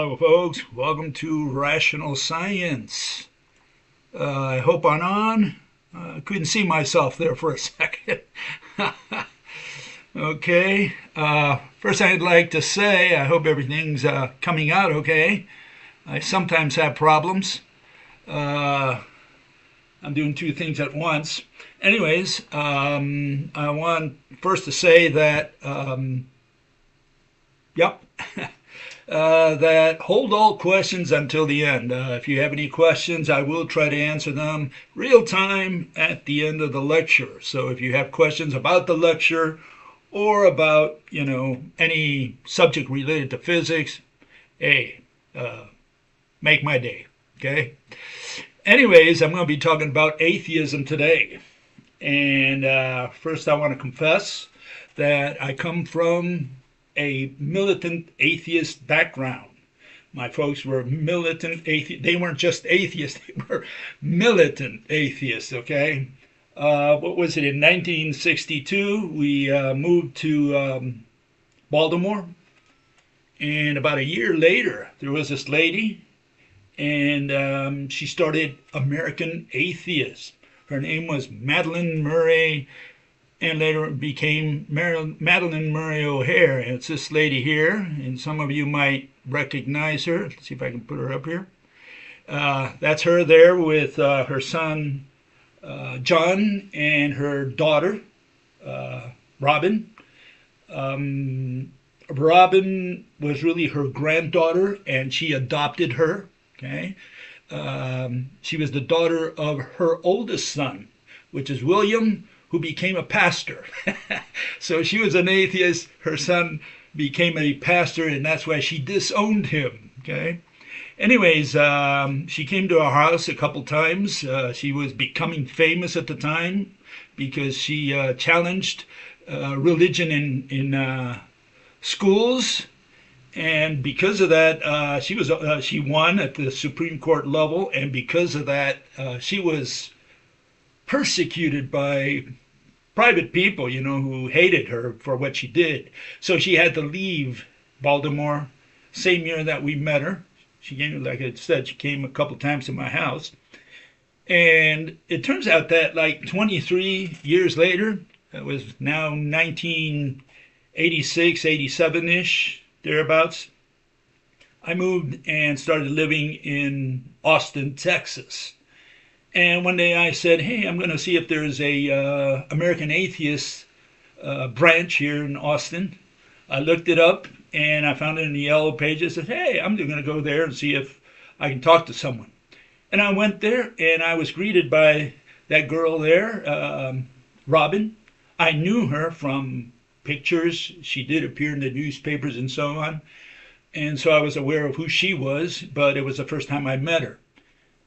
Hello, folks. Welcome to Rational Science. I hope I'm on. Couldn't see myself there for a second. Okay. First, I'd like to say I hope everything's coming out okay. I sometimes have problems. Uh, I'm doing two things at once. Anyways, I want first to say that, yep. That hold all questions until the end. If you have any questions, I will try to answer them real time at the end of the lecture. So if you have questions about the lecture or about, any subject related to physics, hey, make my day. Okay? Anyways, I'm going to be talking about atheism today. And first, I want to confess that I come from a militant atheist background. My folks were militant atheists. They weren't just atheists, they were militant atheists, okay? What was it, in 1962, we moved to Baltimore. And about a year later, there was this lady, and she started American Atheists. Her name was Madeline Murray, and later it became Madeline Murray O'Hare. And it's this lady here, and some of you might recognize her. Let's see if I can put her up here. That's her there with her son John and her daughter Robin. Robin was really her granddaughter, and she adopted her. Okay, she was the daughter of her oldest son, which is William, who became a pastor. So she was an atheist. Her son became a pastor, and that's why she disowned him. Okay. Anyways, she came to our house a couple times. She was becoming famous at the time because she challenged religion in schools, and because of that, she won at the Supreme Court level, and because of that, she was persecuted by private people, who hated her for what she did. So she had to leave Baltimore. Same year that we met her, she came, like I said, she came a couple times to my house. And it turns out that like 23 years later, it was now 1986, 87-ish, thereabouts, I moved and started living in Austin, Texas. And one day I said, hey, I'm going to see if there's a American Atheist branch here in Austin. I looked it up, and I found it in the Yellow Pages. I said, hey, I'm going to go there and see if I can talk to someone. And I went there, and I was greeted by that girl there, Robin. I knew her from pictures. She did appear in the newspapers and so on. And so I was aware of who she was, but it was the first time I met her.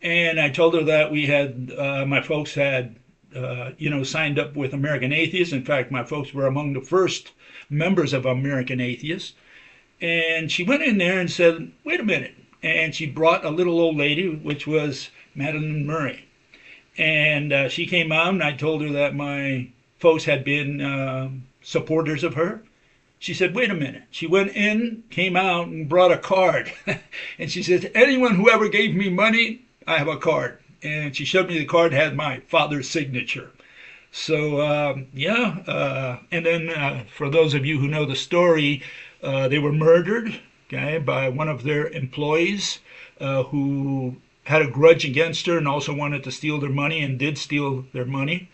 And I told her that we had, my folks had, signed up with American Atheists. In fact, my folks were among the first members of American Atheists. And she went in there and said, wait a minute. And she brought a little old lady, which was Madeline Murray. And she came out, and I told her that my folks had been supporters of her. She said, wait a minute. She went in, came out, and brought a card. And she said, anyone who ever gave me money, I have a card. And she showed me the card, had my father's signature. So, and then for those of you who know the story, they were murdered, okay, by one of their employees who had a grudge against her and also wanted to steal their money and did steal their money,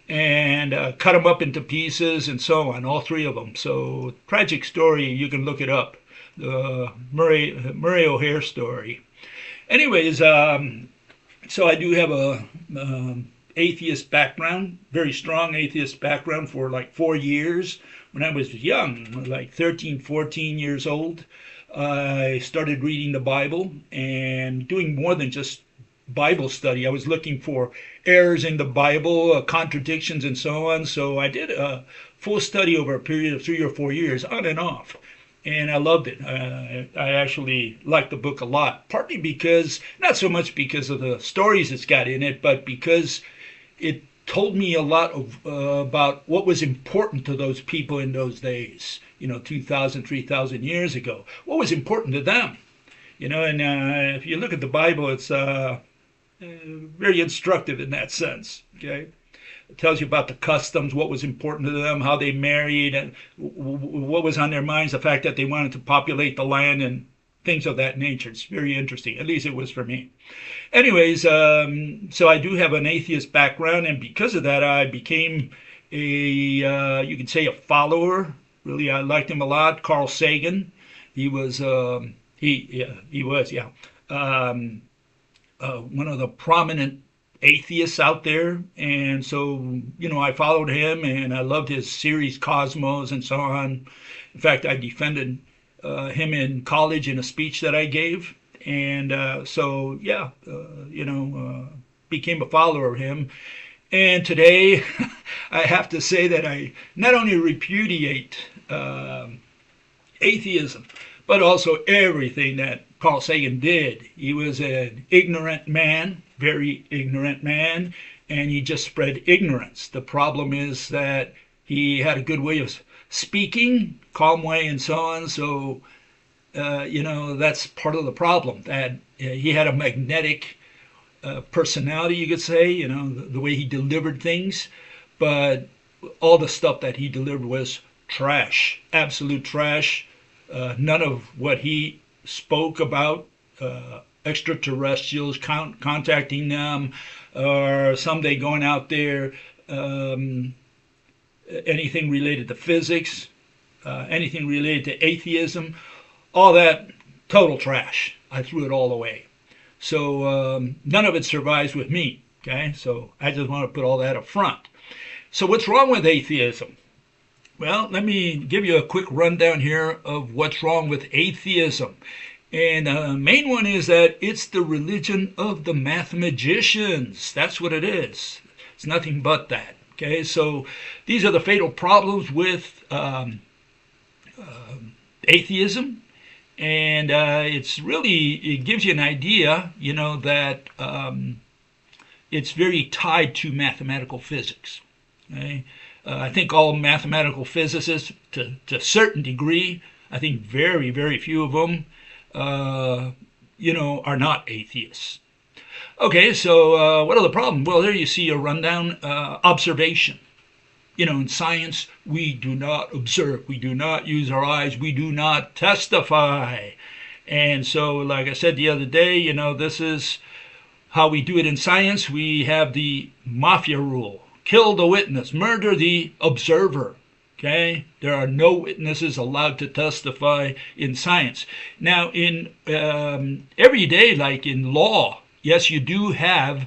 and cut them up into pieces and so on, all three of them. So, tragic story, you can look it up, the Murray O'Hare story. Anyways, so I do have a atheist background, very strong atheist background for like 4 years. When I was young, like 13, 14 years old, I started reading the Bible and doing more than just Bible study. I was looking for errors in the Bible, contradictions and so on. So I did a full study over a period of 3 or 4 years, on and off. And I loved it. I actually liked the book a lot, partly because, not so much because of the stories it's got in it, but because it told me a lot of, about what was important to those people in those days, 2,000, 3,000 years ago. What was important to them? And if you look at the Bible, it's very instructive in that sense. Okay, it tells you about the customs, what was important to them, how they married, and what was on their minds, the fact that they wanted to populate the land and things of that nature. It's very interesting. At least it was for me. Anyways, so I do have an atheist background, and because of that, I became you could say a follower. Really, I liked him a lot. Carl Sagan. He was one of the prominent atheists out there, and so I followed him, and I loved his series Cosmos and so on. In fact, I defended him in college in a speech that I gave, and became a follower of him. And today, I have to say that I not only repudiate atheism, but also everything that Carl Sagan did. He was an ignorant man, very ignorant man, and he just spread ignorance. The problem is that he had a good way of speaking, calm way and so on, so that's part of the problem, that he had a magnetic personality, you could say, the way he delivered things, but all the stuff that he delivered was trash, absolute trash. None of what he spoke about, extraterrestrials, contacting them, or someday going out there, anything related to physics, anything related to atheism, all that, total trash. I threw it all away. So none of it survives with me. Okay, so I just want to put all that up front. So what's wrong with atheism? Well, let me give you a quick rundown here of what's wrong with atheism. And the main one is that it's the religion of the mathematicians. That's what it is. It's nothing but that. Okay, so these are the fatal problems with atheism. And it gives you an idea, that it's very tied to mathematical physics. Okay? I think all mathematical physicists, to a certain degree, I think very, very few of them, are not atheists. Okay, so what are the problems? Well, there you see a rundown observation. In science, we do not observe. We do not use our eyes. We do not testify. And so, like I said the other day, this is how we do it in science. We have the mafia rule. Kill the witness. Murder the observer. Okay? There are no witnesses allowed to testify in science. Now, in every day, like in law, yes, you do have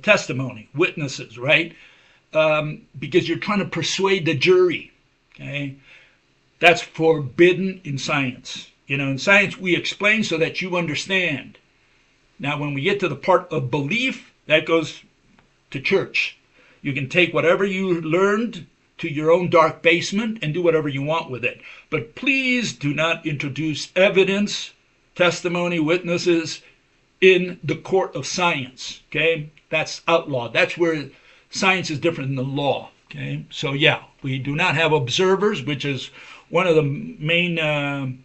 testimony, witnesses, right? Because you're trying to persuade the jury. Okay, that's forbidden in science. In science we explain so that you understand. Now, when we get to the part of belief, that goes to church. You can take whatever you learned to your own dark basement and do whatever you want with it. But please do not introduce evidence, testimony, witnesses in the court of science. Okay, that's outlawed. That's where science is different than the law. Okay, so yeah, we do not have observers, which is one of the main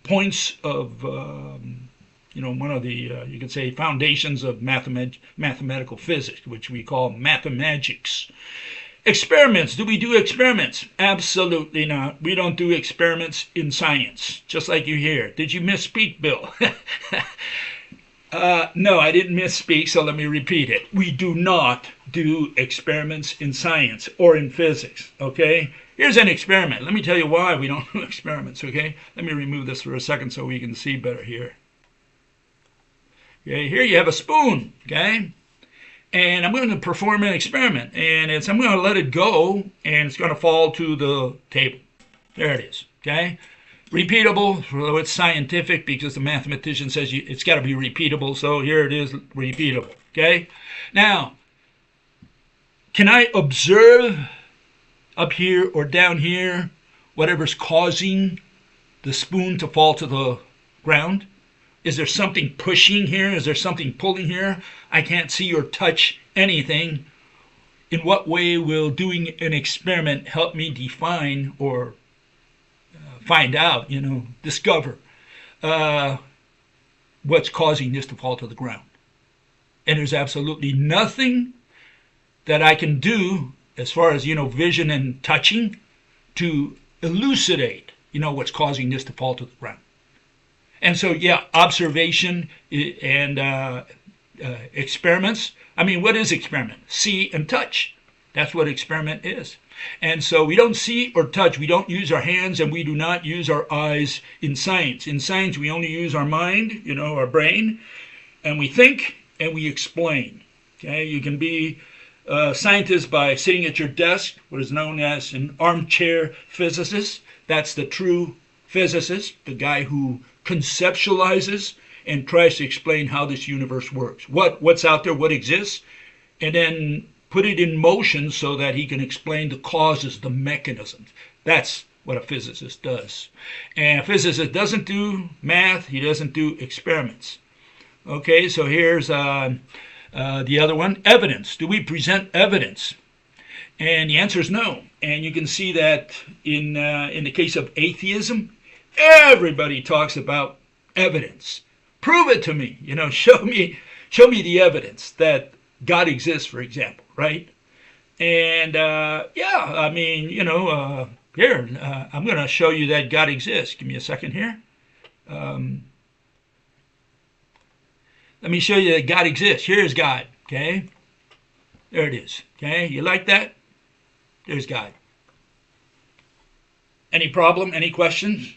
points of one of the you could say foundations of mathematical physics, which we call mathemagics. Experiments. Do we do experiments? Absolutely not. We don't do experiments in science. Just like you hear. Did you misspeak, Bill? No, I didn't misspeak, so let me repeat it. We do not do experiments in science or in physics, okay? Here's an experiment. Let me tell you why we don't do experiments, okay? Let me remove this for a second so we can see better here. Okay, here you have a spoon, okay? And I'm going to perform an experiment, and I'm going to let it go, and it's going to fall to the table. There it is, okay? Repeatable, so it's scientific because the mathematician says it's got to be repeatable, so here it is, repeatable, okay? Now, can I observe up here or down here whatever's causing the spoon to fall to the ground? Is there something pushing here? Is there something pulling here? I can't see or touch anything. In what way will doing an experiment help me define or find out, discover uh, what's causing this to fall to the ground. And there's absolutely nothing that I can do as far as, vision and touching to elucidate, what's causing this to fall to the ground. And so, yeah, observation and experiments. I mean, what is experiment? See and touch. That's what experiment is. And so we don't see or touch. We don't use our hands, and we do not use our eyes in science. In science, we only use our mind, our brain, and we think and we explain. Okay, you can be a scientist by sitting at your desk, what is known as an armchair physicist. That's the true physicist, the guy who conceptualizes and tries to explain how this universe works, what's out there, what exists, and then put it in motion so that he can explain the causes, the mechanisms. That's what a physicist does. And a physicist doesn't do math, he doesn't do experiments. Okay, so here's the other one, evidence. Do we present evidence? And the answer is no. And you can see that in the case of atheism, everybody talks about evidence. Prove it to me. Show me the evidence that God exists, for example, right? And yeah, I mean, here, I'm going to show you that God exists. Give me a second here. Let me show you that God exists. Here's God, okay? There it is, okay? You like that? There's God. Any problem? Any questions?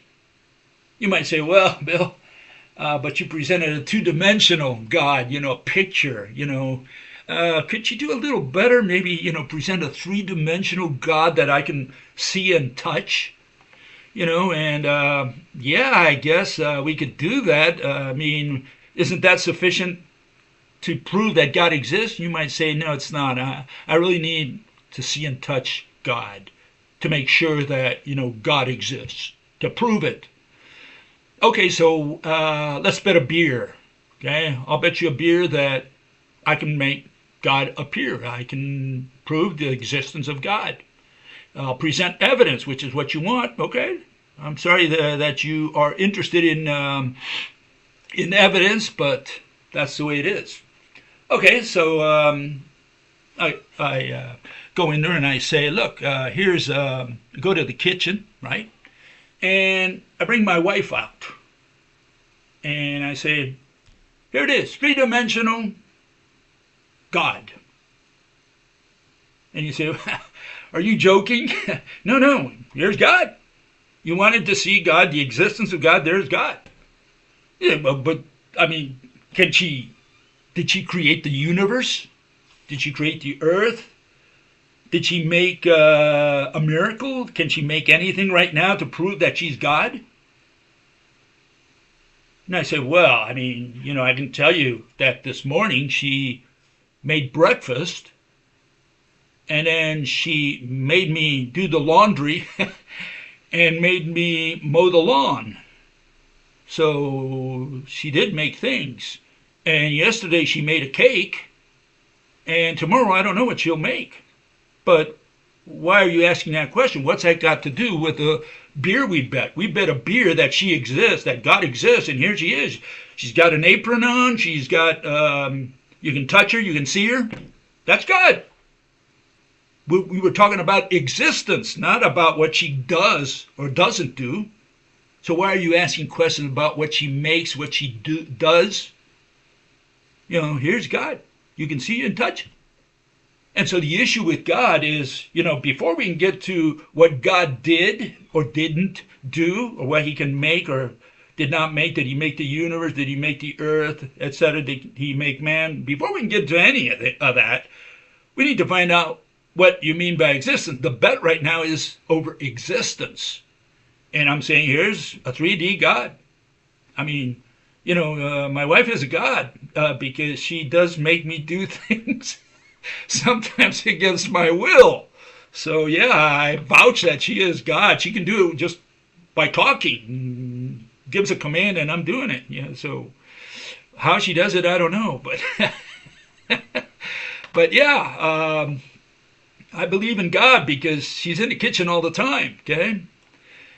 You might say, well, Bill, but you presented a two-dimensional God, a picture, could you do a little better? Maybe, present a three-dimensional God that I can see and touch, and yeah, I guess we could do that. I mean, isn't that sufficient to prove that God exists? You might say, no, it's not. I really need to see and touch God to make sure that, God exists, to prove it. Okay, so let's bet a beer. Okay, I'll bet you a beer that I can make God appear. I can prove the existence of God. I'll present evidence, which is what you want. Okay, I'm sorry that you are interested in evidence, but that's the way it is. Okay, so I go in there and I say, look, here's go to the kitchen, right? And I bring my wife out. And I say, here it is, three-dimensional God. And you say, are you joking? No, here's God. You wanted to see God, the existence of God, there's God. Yeah, but I mean, did she create the universe? Did she create the earth? Did she make a miracle? Can she make anything right now to prove that she's God? And I said, well, I mean, I can tell you that this morning she made breakfast and then she made me do the laundry and made me mow the lawn. So she did make things. And yesterday she made a cake, and tomorrow I don't know what she'll make. But why are you asking that question? What's that got to do with the beer we bet? We bet a beer that she exists, that God exists, and here she is. She's got an apron on. She's got, you can touch her, you can see her. That's God. We were talking about existence, not about what she does or doesn't do. So why are you asking questions about what she makes, what she does? Here's God. You can see and touch it. And so the issue with God is, before we can get to what God did or didn't do, or what he can make or did not make, did he make the universe, did he make the earth, etc., did he make man? Before we can get to any of that, we need to find out what you mean by existence. The bet right now is over existence. And I'm saying here's a 3D God. I mean, my wife is a God because she does make me do things sometimes against my will. So yeah, I vouch that she is God. She can do it just by talking. Gives a command and I'm doing it. Yeah. So how she does it, I don't know. But yeah, I believe in God because she's in the kitchen all the time. Okay.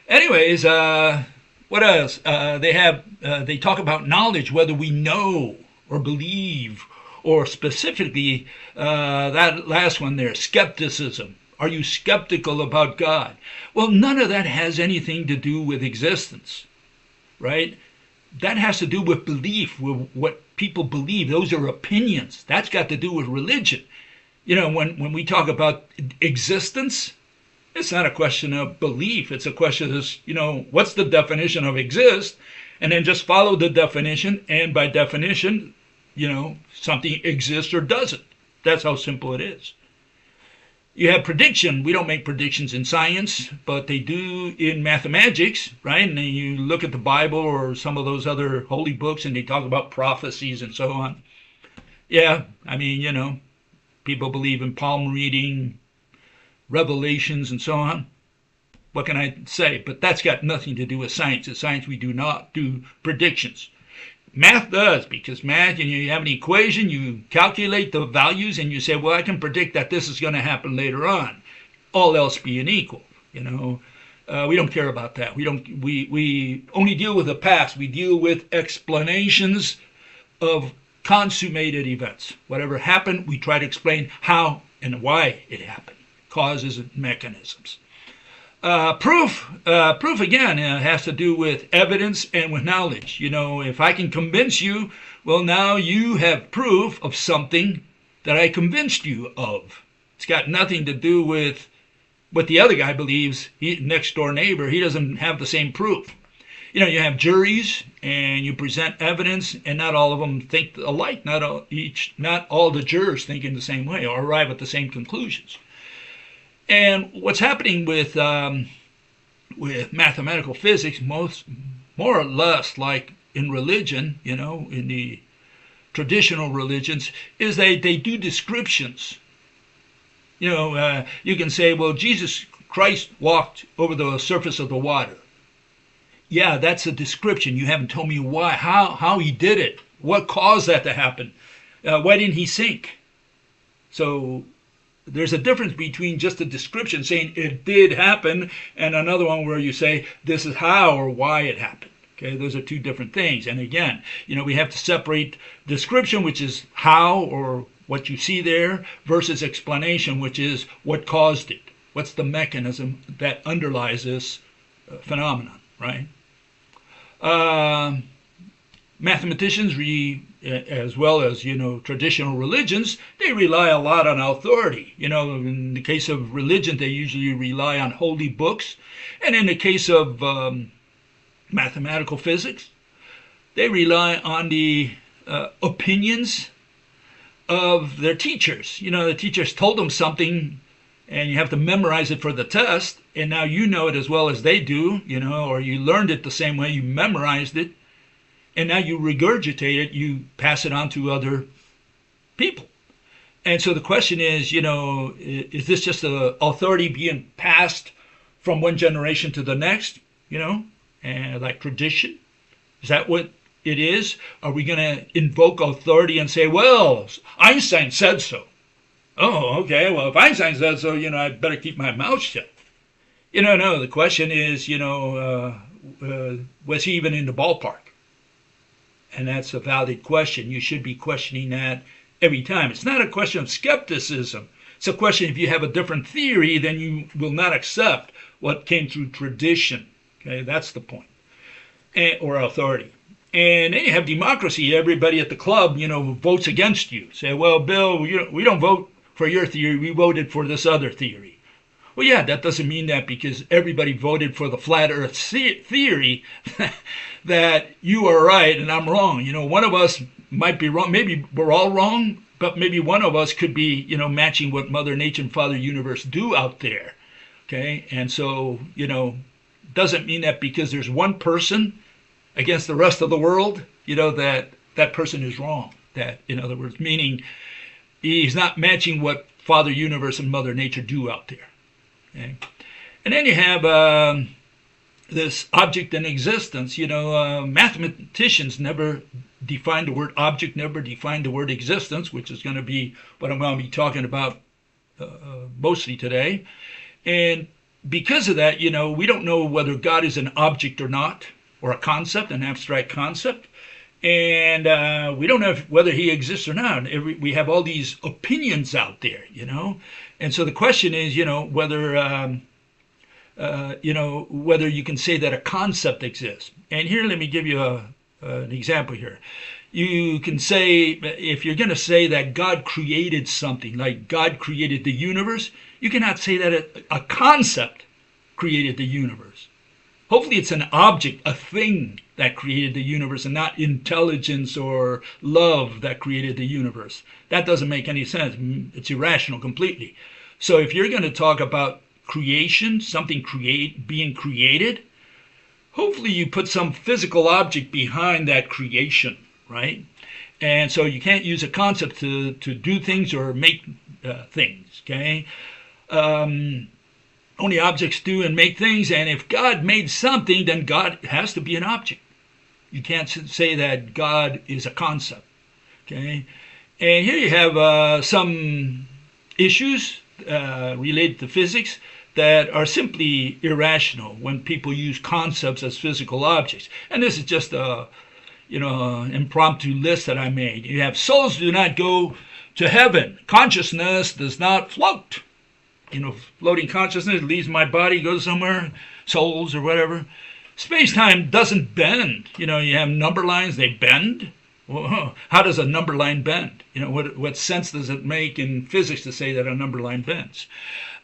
Anyways, what else? They talk about knowledge, whether we know or believe, or specifically that last one there, skepticism. Are you skeptical about God? Well, none of that has anything to do with existence, right? That has to do with belief, with what people believe. Those are opinions. That's got to do with religion. When we talk about existence, it's not a question of belief. It's a question of, what's the definition of exist? And then just follow the definition. And by definition, something exists or doesn't. That's how simple it is. You have prediction. We don't make predictions in science, but they do in mathematics, right? And then you look at the Bible or some of those other holy books and they talk about prophecies and so on. Yeah, I mean, people believe in palm reading, revelations, and so on. What can I say? But that's got nothing to do with science. In science, we do not do predictions. Math does, because math, you have an equation, you calculate the values, and you say, well, I can predict that this is going to happen later on, all else being equal. We don't care about that. We only deal with the past. We deal with explanations of consummated events. Whatever happened, we try to explain how and why it happened, causes and mechanisms. Proof again has to do with evidence and with knowledge. If I can convince you, well, now you have proof of something that I convinced you of. It's got nothing to do with what the other guy believes. Next door neighbor, he doesn't have the same proof. You have juries and you present evidence, and not all of them think alike. Not all the jurors think in the same way or arrive at the same conclusions. And what's happening with mathematical physics, more or less like in religion, in the traditional religions, is they do descriptions. You can say, well, Jesus Christ walked over the surface of the water. Yeah, that's a description. You haven't told me why, how he did it, what caused that to happen. Why didn't he sink? So there's a difference between just a description saying it did happen and another one where you say this is how or why it happened. Okay, those are two different things. And again, we have to separate description, which is how or what you see there, versus explanation, which is what caused it. What's the mechanism that underlies this phenomenon, right? Mathematicians, as well as traditional religions, they rely a lot on authority. In the case of religion, they usually rely on holy books, and in the case of mathematical physics, they rely on the opinions of their teachers. The teachers told them something, and you have to memorize it for the test, and now you know it as well as they do, or you learned it the same way, you memorized it. And now you regurgitate it, you pass it on to other people. And so the question is, is this just an authority being passed from one generation to the next, and like tradition? Is that what it is? Are we going to invoke authority and say, well, Einstein said so? Oh, okay, well, if Einstein said so, I better keep my mouth shut. No, the question is, was he even in the ballpark? And that's a valid question. You should be questioning that every time. It's not a question of skepticism. It's a question if you have a different theory, then you will not accept what came through tradition. Okay, that's the point. Or authority. And then you have democracy. Everybody at the club, votes against you. Say, well, Bill, we don't vote for your theory. We voted for this other theory. Well, yeah, that doesn't mean that because everybody voted for the flat earth theory that you are right and I'm wrong. One of us might be wrong. Maybe we're all wrong, but maybe one of us could be, matching what Mother Nature and Father Universe do out there. Okay, and so, doesn't mean that because there's one person against the rest of the world, that person is wrong. That, in other words, meaning he's not matching what Father Universe and Mother Nature do out there. Okay. And then you have this object in existence. Mathematicians never defined the word object, never defined the word existence, which is going to be what I'm going to be talking about mostly today. And because of that, we don't know whether God is an object or not, or a concept, an abstract concept. And we don't know whether he exists or not. We have all these opinions out there, And so the question is, whether you can say that a concept exists. And here, let me give you an example here. You can say, if you're going to say that God created something, like God created the universe, you cannot say that a concept created the universe. Hopefully it's an object, a thing that created the universe, and not intelligence or love that created the universe. That doesn't make any sense. It's irrational completely. So if you're going to talk about creation, something being created, hopefully you put some physical object behind that creation, right? And so you can't use a concept to do things or make things, okay? Only objects do and make things, and if God made something, then God has to be an object. You can't say that God is a concept, okay? And here you have some issues related to physics that are simply irrational when people use concepts as physical objects. And this is just a impromptu list that I made. You have souls do not go to heaven. Consciousness does not float. Floating consciousness leaves my body, goes somewhere, souls or whatever. Space-time doesn't bend. You have number lines, they bend. Well, how does a number line bend? What sense does it make in physics to say that a number line bends?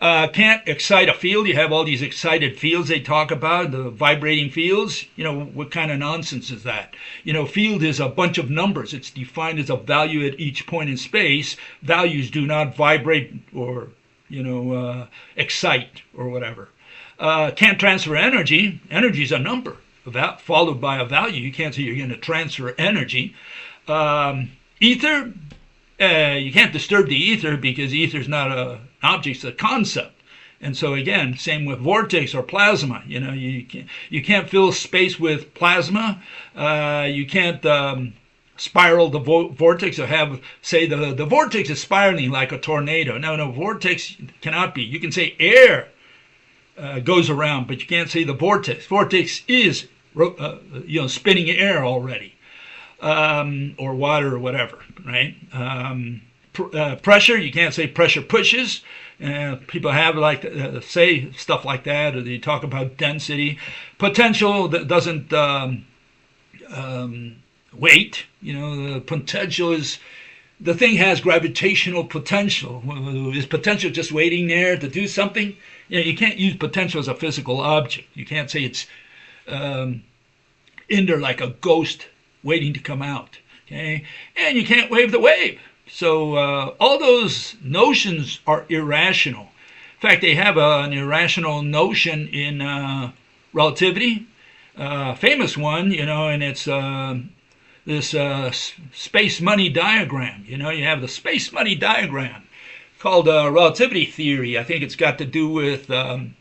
Can't excite a field. You have all these excited fields they talk about, the vibrating fields. What kind of nonsense is that? Field is a bunch of numbers. It's defined as a value at each point in space. Values do not vibrate or excite or whatever. Can't transfer energy. Energy is a number followed by a value. You can't say you're going to transfer energy. Ether, you can't disturb the ether because ether is not an object, it's a concept. And so again, same with vortex or plasma. You can't fill space with plasma. You can't spiral the vortex or say the vortex is spiraling like a tornado. No, vortex cannot be. You can say air goes around, but you can't say the vortex. Vortex is spinning air already, or water or whatever, right? Pressure, you can't say pressure pushes. People have say stuff like that, or they talk about density. Potential that doesn't weight. The potential is, the thing has gravitational potential. Is potential just waiting there to do something? You can't use potential as a physical object. You can't say it's in there like a ghost waiting to come out. Okay, and you can't wave the wave. So all those notions are irrational. In fact, they have an irrational notion in relativity, famous one, and it's this space money diagram. You have the space money diagram called relativity theory. I think it's got to do with the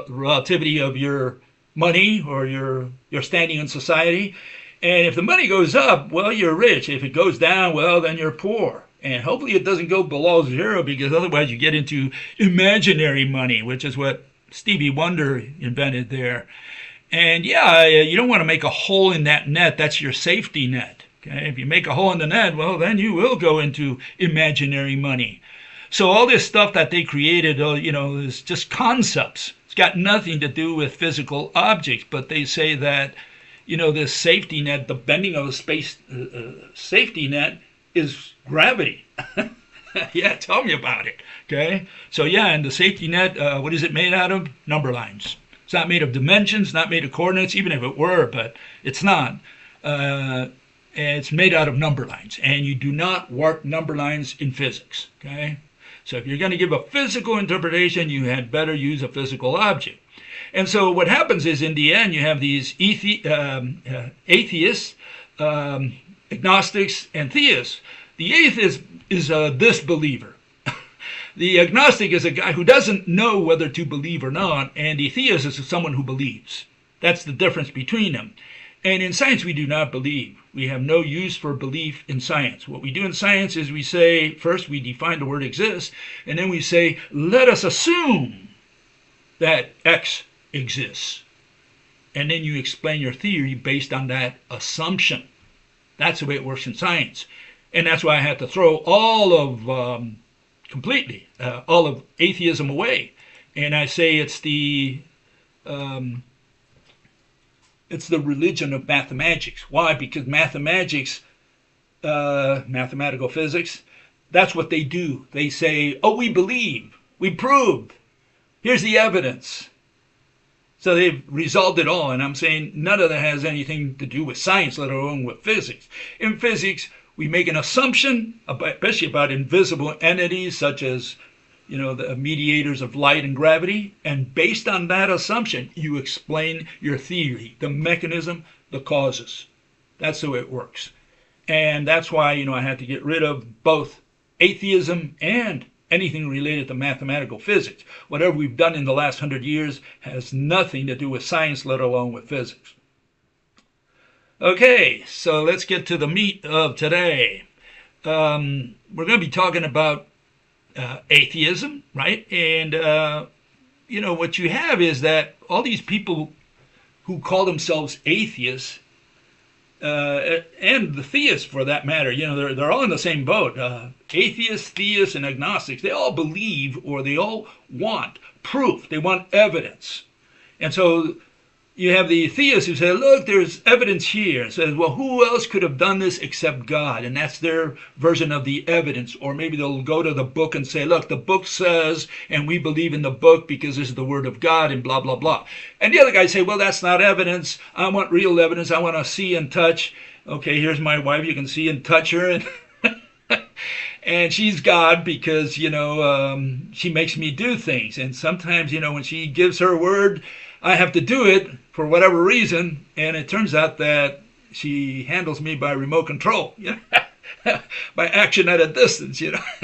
relativity of your money or your standing in society. And if the money goes up, well, you're rich. If it goes down, well, then you're poor. And hopefully it doesn't go below zero, because otherwise you get into imaginary money, which is what Stevie Wonder invented there. And yeah, you don't want to make a hole in that net. That's your safety net. Okay? If you make a hole in the net, well, then you will go into imaginary money. So all this stuff that they created, is just concepts. It's got nothing to do with physical objects, but they say that, this safety net, the bending of a space safety net is gravity. Yeah, tell me about it. Okay? So yeah, and the safety net, what is it made out of? Number lines. It's not made of dimensions, not made of coordinates, even if it were, but it's not. It's made out of number lines, and you do not work number lines in physics. Okay? So if you're going to give a physical interpretation, you had better use a physical object. And so what happens is, in the end, you have these atheists, agnostics, and theists. The atheist is a disbeliever. The agnostic is a guy who doesn't know whether to believe or not, and the theist is someone who believes. That's the difference between them. And in science, we do not believe. We have no use for belief in science. What we do in science is we say, first we define the word exists, and then we say, let us assume that X exists. And then you explain your theory based on that assumption. That's the way it works in science. And that's why I had to throw all of, completely, all of atheism away. And I say it's the religion of mathematics. Why? Because mathematics, mathematical physics, that's what they do. They say, oh, we believe, we proved, here's the evidence. So they've resolved it all, and I'm saying none of that has anything to do with science, let alone with physics. In physics, we make an assumption, especially about invisible entities such as, the mediators of light and gravity, and based on that assumption, you explain your theory, the mechanism, the causes. That's the way it works. And that's why, I had to get rid of both atheism and anything related to mathematical physics. Whatever we've done in the last 100 years has nothing to do with science, let alone with physics. Okay, so let's get to the meat of today. We're going to be talking about atheism, right? And, what you have is that all these people who call themselves atheists, and the theists for that matter, they're all in the same boat. Atheists, theists, and agnostics, they all believe or they all want proof. They want evidence. And so you have the theists who say, look, there's evidence here. And says, well, who else could have done this except God? And that's their version of the evidence. Or maybe they'll go to the book and say, look, the book says, and we believe in the book because this is the word of God, and blah, blah, blah. And the other guys say, well, that's not evidence. I want real evidence. I want to see and touch. Okay, here's my wife. You can see and touch her. And and she's God because, she makes me do things. And sometimes, when she gives her word, I have to do it for whatever reason, and it turns out that she handles me by remote control, by action at a distance,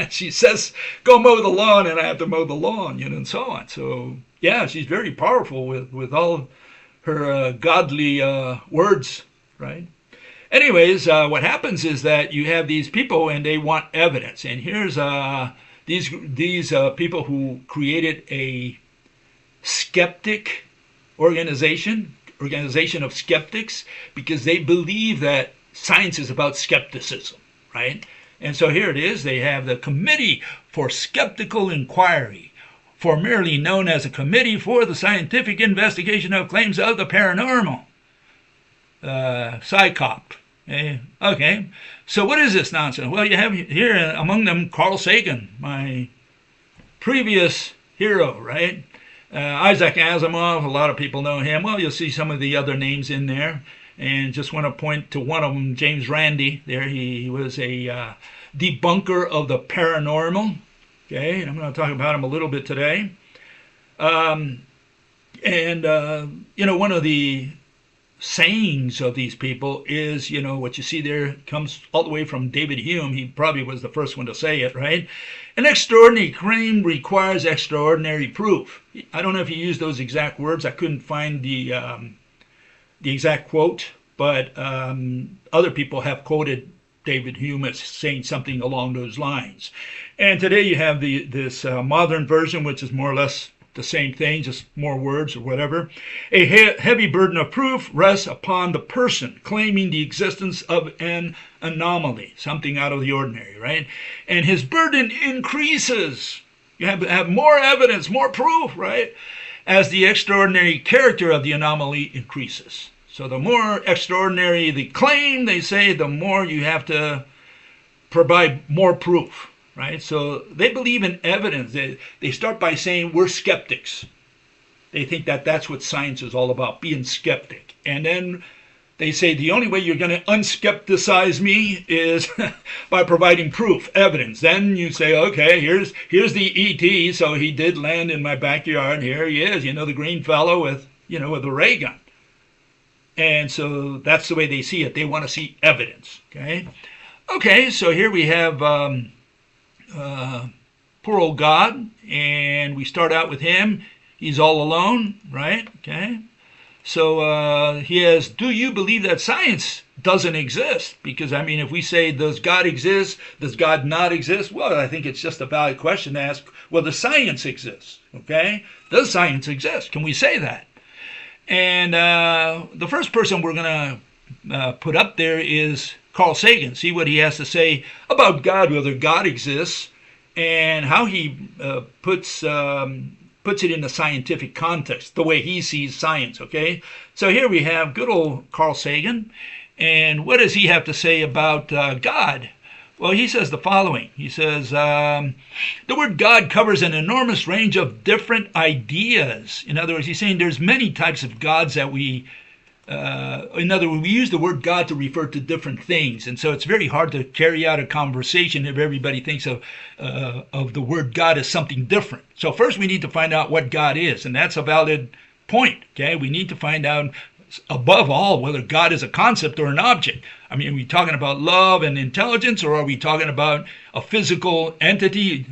She says, go mow the lawn, and I have to mow the lawn, and so on. So, yeah, she's very powerful with all her godly words, right? Anyways, what happens is that you have these people, and they want evidence. And here's these people who created a skeptic organization of skeptics, because they believe that science is about skepticism, right? And so here it is. They have the Committee for Skeptical Inquiry, formerly known as a Committee for the Scientific Investigation of Claims of the Paranormal. PsyCop. Okay. So what is this nonsense? Well, you have here among them Carl Sagan, my previous hero, right? Isaac Asimov, a lot of people know him. Well, you'll see some of the other names in there. And just want to point to one of them, James Randi. There, he was a debunker of the paranormal. Okay, and I'm going to talk about him a little bit today. One of the sayings of these people is, what you see there comes all the way from David Hume. He probably was the first one to say it, right? An extraordinary claim requires extraordinary proof. I don't know if he used those exact words. I couldn't find the exact quote, but other people have quoted David Hume as saying something along those lines. And today you have this modern version, which is more or less the same thing, just more words or whatever. A heavy burden of proof rests upon the person claiming the existence of an anomaly, something out of the ordinary, right? And his burden increases. You have more evidence, more proof, right? As the extraordinary character of the anomaly increases. So the more extraordinary the claim, they say, the more you have to provide more proof. Right? So they believe in evidence. They start by saying we're skeptics. They think that that's what science is all about, being skeptic. And then they say the only way you're going to unskepticize me is by providing proof, evidence. Then you say, okay, here's the ET, so he did land in my backyard. Here he is, the green fellow with a ray gun. And so that's the way they see it. They want to see evidence. Okay, so here we have poor old God, and we start out with him. He's all alone, right? Okay. So he has, do you believe that science doesn't exist. Because, I mean, if we say, does God exist? Does God not exist? Well, I think it's just a valid question to ask, well, does science exist? Okay? Does science exist? Can we say that? And the first person we're going to put up there is Carl Sagan. See what he has to say about God, whether God exists, and how he puts it in a scientific context, the way he sees science, okay? So here we have good old Carl Sagan, and what does he have to say about God? Well, he says the following. He says, the word God covers an enormous range of different ideas. In other words, he's saying there's many types of gods that we use the word God to refer to different things. And so it's very hard to carry out a conversation if everybody thinks of the word God as something different. So first we need to find out what God is, and that's a valid point, okay? We need to find out, above all, whether God is a concept or an object. I mean, are we talking about love and intelligence, or are we talking about a physical entity,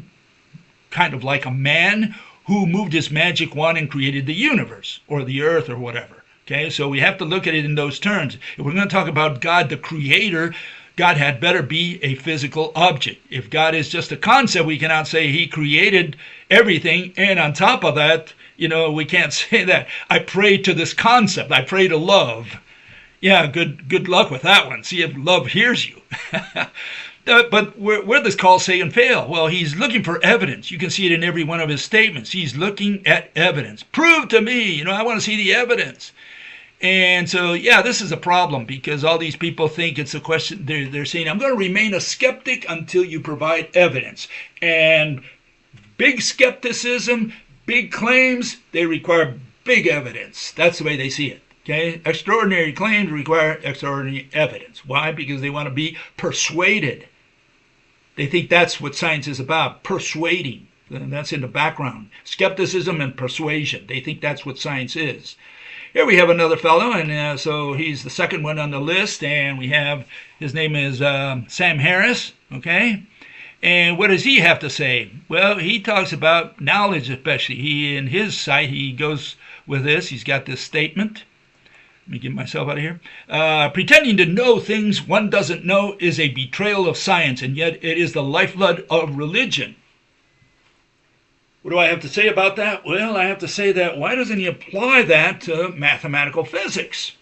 kind of like a man who moved his magic wand and created the universe, or the earth, or whatever? Okay, so we have to look at it in those terms. If we're going to talk about God the creator, God had better be a physical object. If God is just a concept, we cannot say he created everything, and on top of that, we can't say that I pray to this concept. I pray to love. Yeah, good luck with that one. See if love hears you. But where does Carl Sagan fail? Well, he's looking for evidence. You can see it in every one of his statements. He's looking at evidence. Prove to me. I want to see the evidence. And so, yeah, this is a problem because all these people think it's a question. They're saying, I'm going to remain a skeptic until you provide evidence. And big skepticism, big claims, they require big evidence. That's the way they see it. Okay? Extraordinary claims require extraordinary evidence. Why? Because they want to be persuaded. They think that's what science is about, persuading. And that's in the background. Skepticism and persuasion. They think that's what science is. Here we have another fellow, and so he's the second one on the list, and his name is Sam Harris, okay? And what does he have to say? Well, he talks about knowledge especially. In his site, he goes with this. He's got this statement. Let me get myself out of here. Pretending to know things one doesn't know is a betrayal of science, and yet it is the lifeblood of religion. What do I have to say about that? Well, I have to say that why doesn't he apply that to mathematical physics?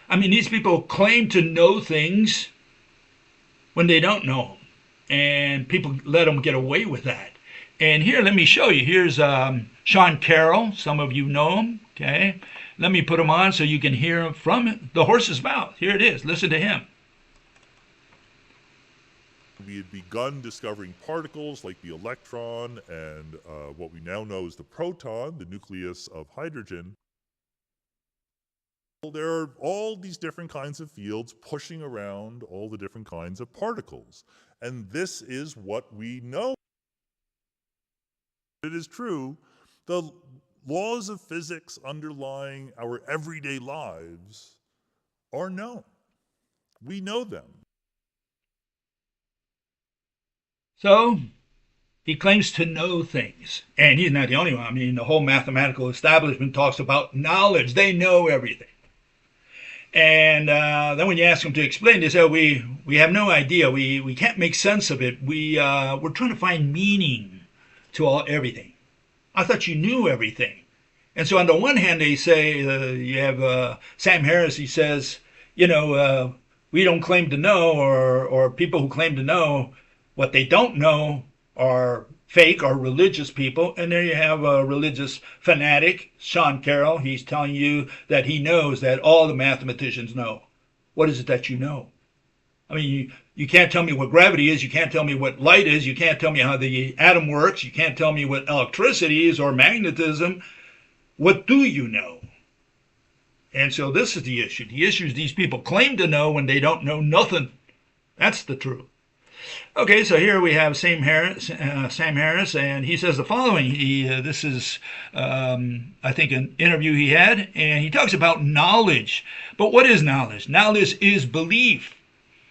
I mean, these people claim to know things when they don't know them. And people let them get away with that. And here, let me show you. Here's Sean Carroll. Some of you know him, okay? Let me put him on so you can hear him from the horse's mouth. Here it is. Listen to him. We had begun discovering particles like the electron and what we now know is the proton, the nucleus of hydrogen. There are all these different kinds of fields pushing around all the different kinds of particles. And this is what we know. It is true, the laws of physics underlying our everyday lives are known. We know them. So, he claims to know things. And he's not the only one. I mean, the whole mathematical establishment talks about knowledge. They know everything. And then when you ask them to explain, they say, we have no idea. We can't make sense of it. We're trying to find meaning to everything. I thought you knew everything. And so on the one hand, they say, you have Sam Harris, he says, we don't claim to know, or people who claim to know what they don't know are fake or religious people. And there you have a religious fanatic, Sean Carroll. He's telling you that he knows that all the mathematicians know. What is it that you know? I mean, you can't tell me what gravity is. You can't tell me what light is. You can't tell me how the atom works. You can't tell me what electricity is or magnetism. What do you know? And so this is the issue. The issue is these people claim to know when they don't know nothing. That's the truth. Okay, so here we have Sam Harris, and he says the following. This is, I think, an interview he had, and he talks about knowledge. But what is knowledge? Knowledge is belief.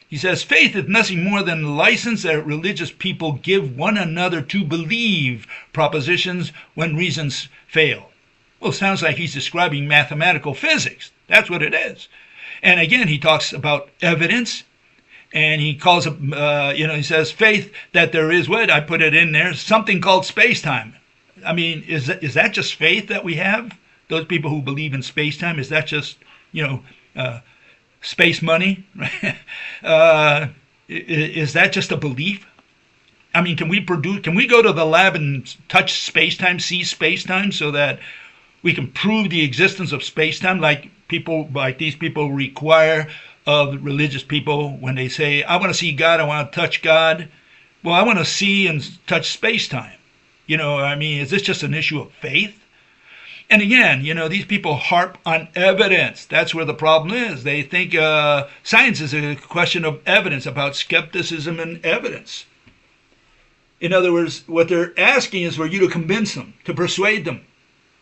He says, faith is nothing more than the license that religious people give one another to believe propositions when reasons fail. Well, it sounds like he's describing mathematical physics. That's what it is. And again, he talks about evidence, and he calls it, he says faith, that there is what I put it in there, something called space-time. I mean, is that just faith that we have? Those people who believe in space-time, is that just, space money? Is that just a belief? I mean, can we go to the lab and touch space-time, see space-time, so that we can prove the existence of space-time like these people require of religious people when they say, I want to see God, I want to touch God. Well, I want to see and touch space-time. I mean, is this just an issue of faith? And again, these people harp on evidence. That's where the problem is. They think science is a question of evidence, about skepticism and evidence. In other words, what they're asking is for you to convince them, to persuade them,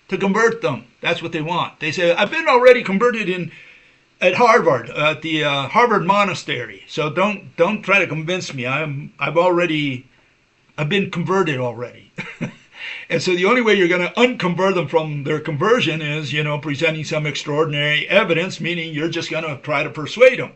to convert them. That's what they want. They say, I've been already converted at Harvard, at the Harvard monastery. So don't try to convince me. I've been converted already. And so the only way you're going to unconvert them from their conversion is, presenting some extraordinary evidence, meaning you're just going to try to persuade them.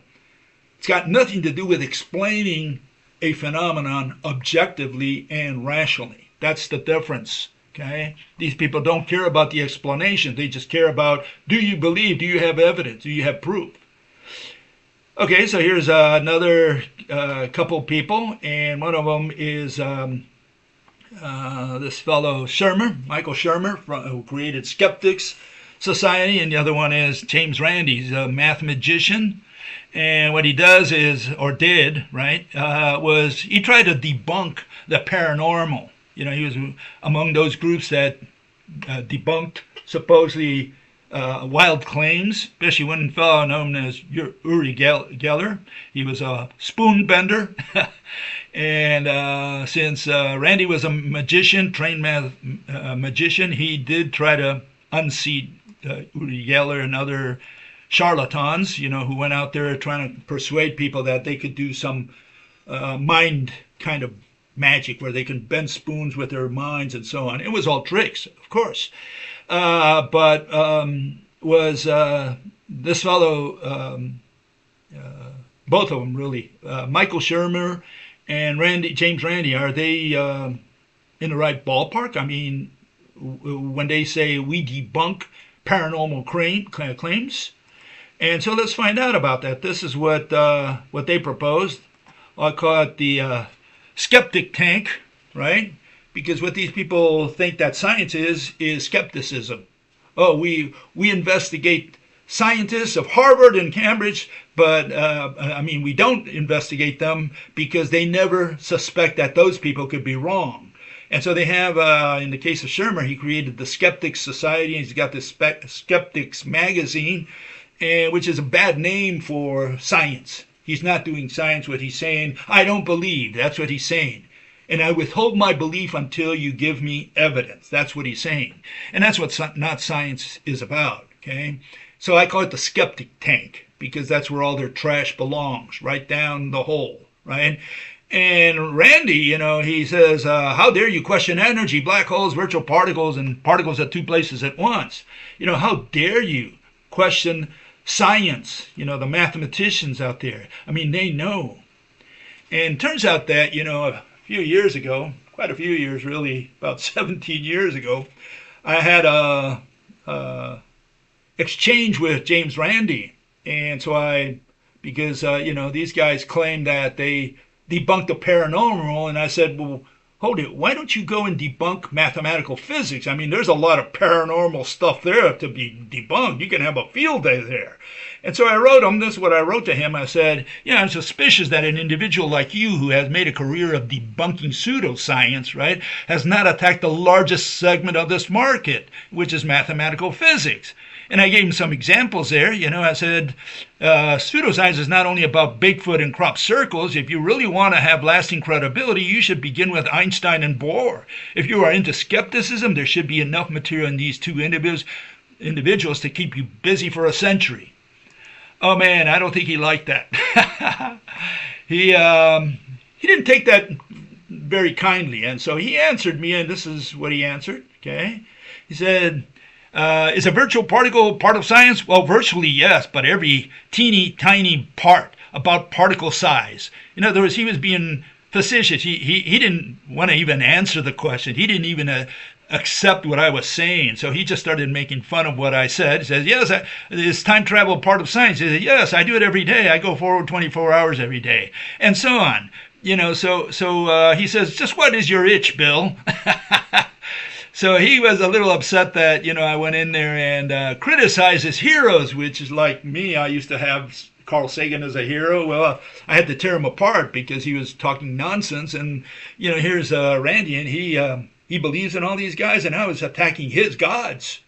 It's got nothing to do with explaining a phenomenon objectively and rationally. That's the difference. Okay? These people don't care about the explanation. They just care about, do you believe? Do you have evidence? Do you have proof? Okay, so here's another couple people, and one of them is this fellow Shermer, Michael Shermer, who created Skeptics Society, and the other one is James Randi. He's a mathematician, and what he does is, or did, right, was he tried to debunk the paranormal. He was among those groups that debunked supposedly wild claims, especially one fellow known as Uri Geller. He was a spoon bender. And since Randy was a magician, trained magician, he did try to unseat Uri Geller and other charlatans, who went out there trying to persuade people that they could do some mind kind of magic where they can bend spoons with their minds and so on. It was all tricks, of course. But was this fellow, both of them really, Michael Shermer and James Randi, are they in the right ballpark? I mean, when they say we debunk paranormal claims. And so let's find out about that. This is what they proposed. I call it the skeptic tank, right? Because what these people think that science is skepticism. Oh, we investigate scientists of Harvard and Cambridge, but we don't investigate them because they never suspect that those people could be wrong. And so they have, in the case of Shermer, he created the Skeptics Society, and he's got this Skeptics magazine, which is a bad name for science. He's not doing science. What he's saying, I don't believe. That's what he's saying. And I withhold my belief until you give me evidence. That's what he's saying. And that's what not science is about, okay? So I call it the skeptic tank, because that's where all their trash belongs, right down the hole, right? And Randy, he says, how dare you question energy, black holes, virtual particles, and particles at two places at once? How dare you question science, the mathematicians out there? I mean, they know. And it turns out that, a few years ago, quite a few years really, about 17 years ago, I had a exchange with James Randi. And so because these guys claim that they debunked the paranormal, and I said, well, hold it, why don't you go and debunk mathematical physics? I mean, there's a lot of paranormal stuff there to be debunked. You can have a field day there. And so I wrote him, this is what I wrote to him. I said, I'm suspicious that an individual like you, who has made a career of debunking pseudoscience, right, has not attacked the largest segment of this market, which is mathematical physics. And I gave him some examples there. I said, pseudoscience is not only about Bigfoot and crop circles. If you really want to have lasting credibility, you should begin with Einstein and Bohr. If you are into skepticism, there should be enough material in these two individuals to keep you busy for a century. Oh man, I don't think he liked that. He didn't take that very kindly, and so he answered me, and this is what he answered. Okay, he said, Is a virtual particle part of science? Well, virtually yes, but every teeny tiny part about particle size. In other words, he was being facetious. He didn't want to even answer the question. He didn't even accept what I was saying. So he just started making fun of what I said. He says, yes, is time travel part of science? He said, yes, I do it every day. I go forward 24 hours every day, and so on. So he says, just what is your itch, Bill? So he was a little upset that, I went in there and criticized his heroes, which is like me. I used to have Carl Sagan as a hero. Well, I had to tear him apart because he was talking nonsense. And, here's Randy, and he believes in all these guys, and I was attacking his gods.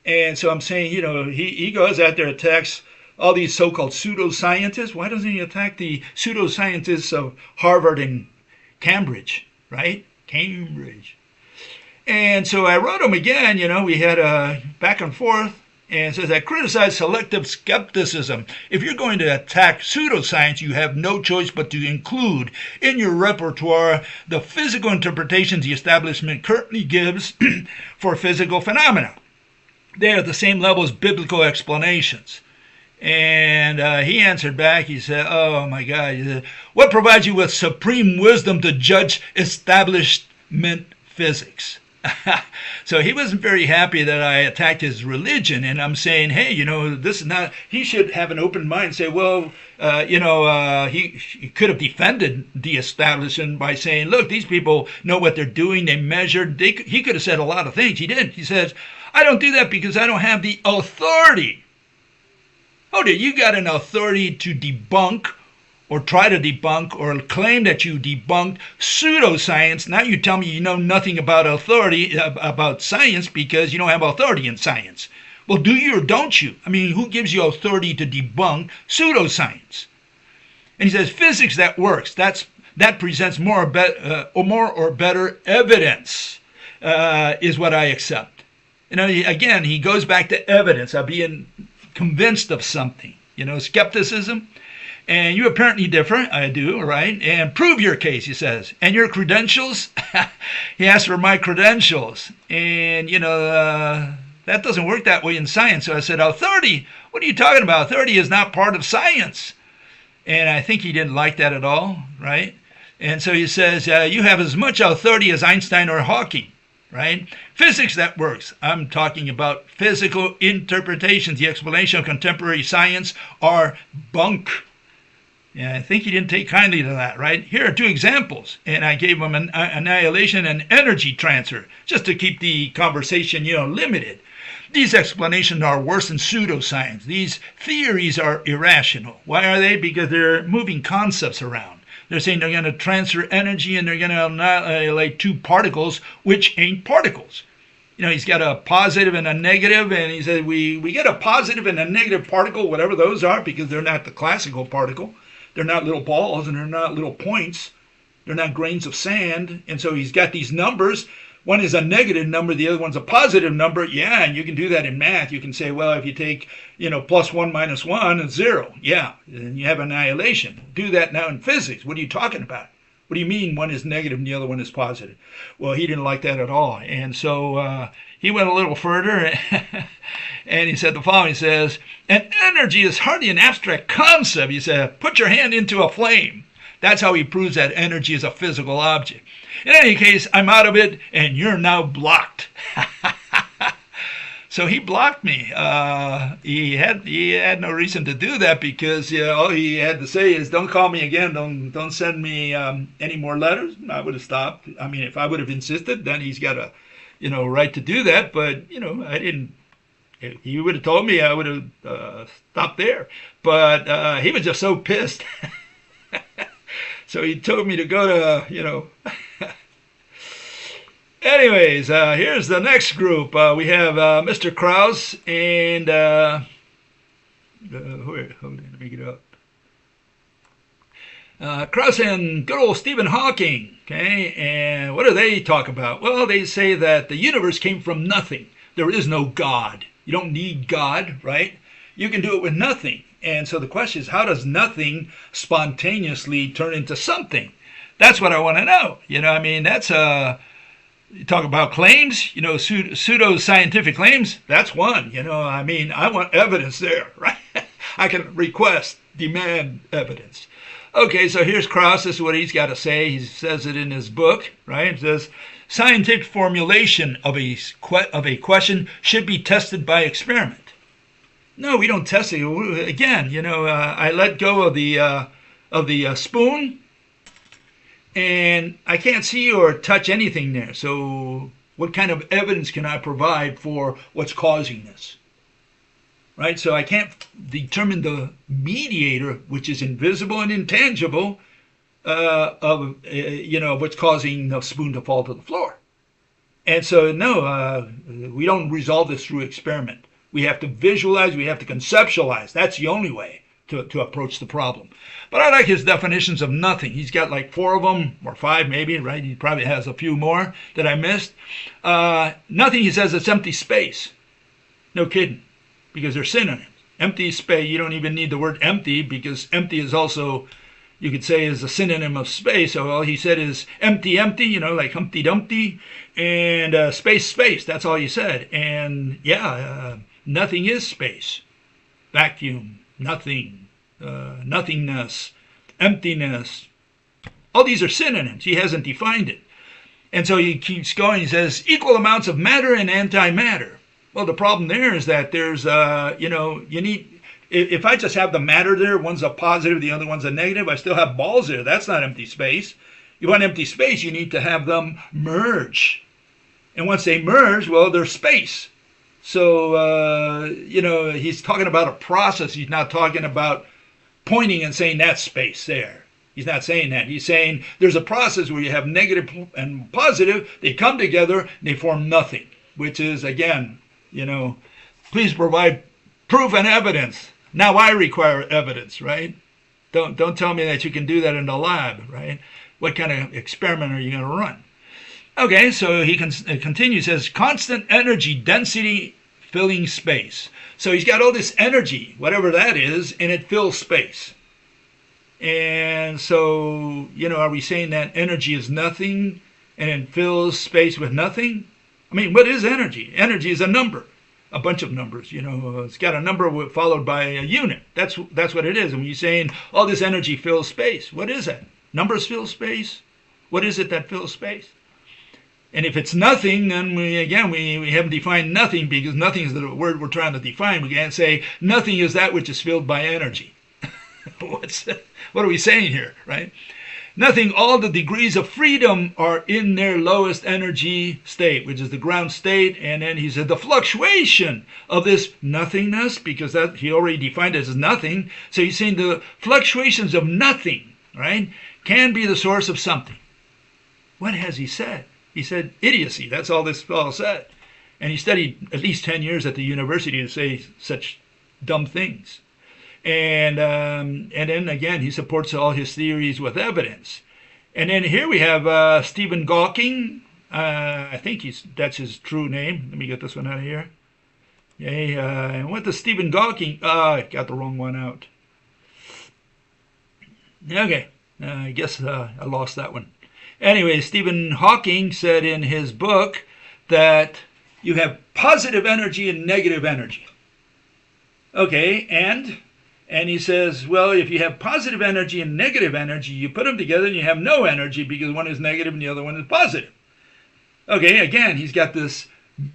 And so I'm saying, he goes out there, attacks all these so-called pseudoscientists. Why doesn't he attack the pseudoscientists of Harvard and Cambridge, right? Cambridge. And so I wrote him again, we had a back and forth, and says, I criticize selective skepticism. If you're going to attack pseudoscience, you have no choice but to include in your repertoire the physical interpretations the establishment currently gives for physical phenomena. They are at the same level as biblical explanations. And he answered back, he said, oh my God, he said, what provides you with supreme wisdom to judge establishment physics? So he wasn't very happy that I attacked his religion, and I'm saying, hey, this is not, he should have an open mind and say, well, he could have defended the establishment by saying, look, these people know what they're doing, they measured, he could have said a lot of things. He didn't. He says, I don't do that because I don't have the authority. Oh, dude, you got an authority to debunk or try to debunk or claim that you debunked pseudoscience. Now you tell me you know nothing about authority, about science, because you don't have authority in science. Well, do you or don't you? I mean, who gives you authority to debunk pseudoscience? And he says, physics that works, that presents more or better evidence is what I accept. Again, he goes back to evidence of being convinced of something. Skepticism. And you apparently differ. I do, right? And prove your case, he says. And your credentials? He asked for my credentials. And, that doesn't work that way in science. So I said, authority? What are you talking about? Authority is not part of science. And I think he didn't like that at all, right? And so he says, you have as much authority as Einstein or Hawking, right? Physics that works. I'm talking about physical interpretations. The explanation of contemporary science are bunk. Yeah, I think he didn't take kindly to that, right? Here are two examples. And I gave him an annihilation and energy transfer, just to keep the conversation, limited. These explanations are worse than pseudoscience. These theories are irrational. Why are they? Because they're moving concepts around. They're saying they're going to transfer energy and they're going to annihilate two particles, which ain't particles. He's got a positive and a negative, and he said we get a positive and a negative particle, whatever those are, because they're not the classical particle. They're not little balls, and they're not little points. They're not grains of sand. And so he's got these numbers. One is a negative number. The other one's a positive number. Yeah, and you can do that in math. You can say, well, if you take, plus 1 minus 1 is 0. Yeah, and you have annihilation. Do that now in physics. What are you talking about? What do you mean one is negative and the other one is positive? Well, he didn't like that at all. And so he went a little further, and he said the following. He says, an energy is hardly an abstract concept. He said, put your hand into a flame. That's how he proves that energy is a physical object. In any case, I'm out of it, and you're now blocked. So he blocked me. He had no reason to do that because all he had to say is, don't call me again. Don't send me any more letters. I would have stopped. I mean, if I would have insisted, then he's got a right to do that. But I didn't. If he would have told me, I would have stopped there. But he was just so pissed. So he told me to go to Anyways, here's the next group. We have Mr. Krauss and hold on, let me get up. Krauss and good old Stephen Hawking. Okay, and what do they talk about? Well, they say that the universe came from nothing. There is no God. You don't need God, right? You can do it with nothing. And so the question is, how does nothing spontaneously turn into something? That's what I want to know. That's You talk about claims, pseudo-scientific claims, that's one. I mean, I want evidence there, right? I can request, demand evidence. Okay, so here's Krauss. This is what he's got to say. He says it in his book, right? He says, scientific formulation of a question should be tested by experiment. No, we don't test it. Again, I let go of the spoon, and I can't see or touch anything there. So what kind of evidence can I provide for what's causing this? Right? So I can't determine the mediator, which is invisible and intangible, of what's causing the spoon to fall to the floor. And so, no, we don't resolve this through experiment. We have to visualize, we have to conceptualize. That's the only way to approach the problem. But I like his definitions of nothing. He's got like 4 of them, or 5 maybe, right? He probably has a few more that I missed. Nothing, he says, it's empty space. No kidding, because they're synonyms. Empty space, you don't even need the word empty, because empty is also, you could say, is a synonym of space. So all he said is empty, like Humpty Dumpty, and space, that's all he said. And yeah, nothing is space. Vacuum, nothing, nothingness, emptiness. All these are synonyms. He hasn't defined it. And so he keeps going. He says, equal amounts of matter and antimatter. Well, the problem there is that there's, you need, if I just have the matter there, one's a positive, the other one's a negative, I still have balls there. That's not empty space. You want empty space, you need to have them merge. And once they merge, well, there's space. So, he's talking about a process. He's not talking about pointing and saying that's space there. He's not saying that. He's saying there's a process where you have negative and positive. They come together and they form nothing, which is, again, please provide proof and evidence. Now I require evidence, right? Don't tell me that you can do that in the lab, right? What kind of experiment are you going to run? Okay, so he continues, says constant energy density filling space. So he's got all this energy, whatever that is, and it fills space. And so, are we saying that energy is nothing and it fills space with nothing? I mean, what is energy? Energy is a number, a bunch of numbers. It's got a number followed by a unit. That's what it is. And when you're saying all this energy fills space, what is that? Numbers fill space? What is it that fills space? And if it's nothing, then we haven't defined nothing, because nothing is the word we're trying to define. We can't say nothing is that which is filled by energy. What are we saying here, right? Nothing, all the degrees of freedom are in their lowest energy state, which is the ground state. And then he said the fluctuation of this nothingness, because that he already defined it as nothing. So he's saying the fluctuations of nothing, right, can be the source of something. What has he said? He said idiocy. That's all this fellow said. And he studied at least 10 years at the university to say such dumb things. And then again, he supports all his theories with evidence. And then here we have Stephen Hawking. I think that's his true name. Let me get this one out of here. Okay, and what does Stephen Hawking? I got the wrong one out. Okay, I guess I lost that one. Anyway, Stephen Hawking said in his book that you have positive energy and negative energy. Okay, and he says, well, if you have positive energy and negative energy, you put them together and you have no energy, because one is negative and the other one is positive. Okay, again, he's got this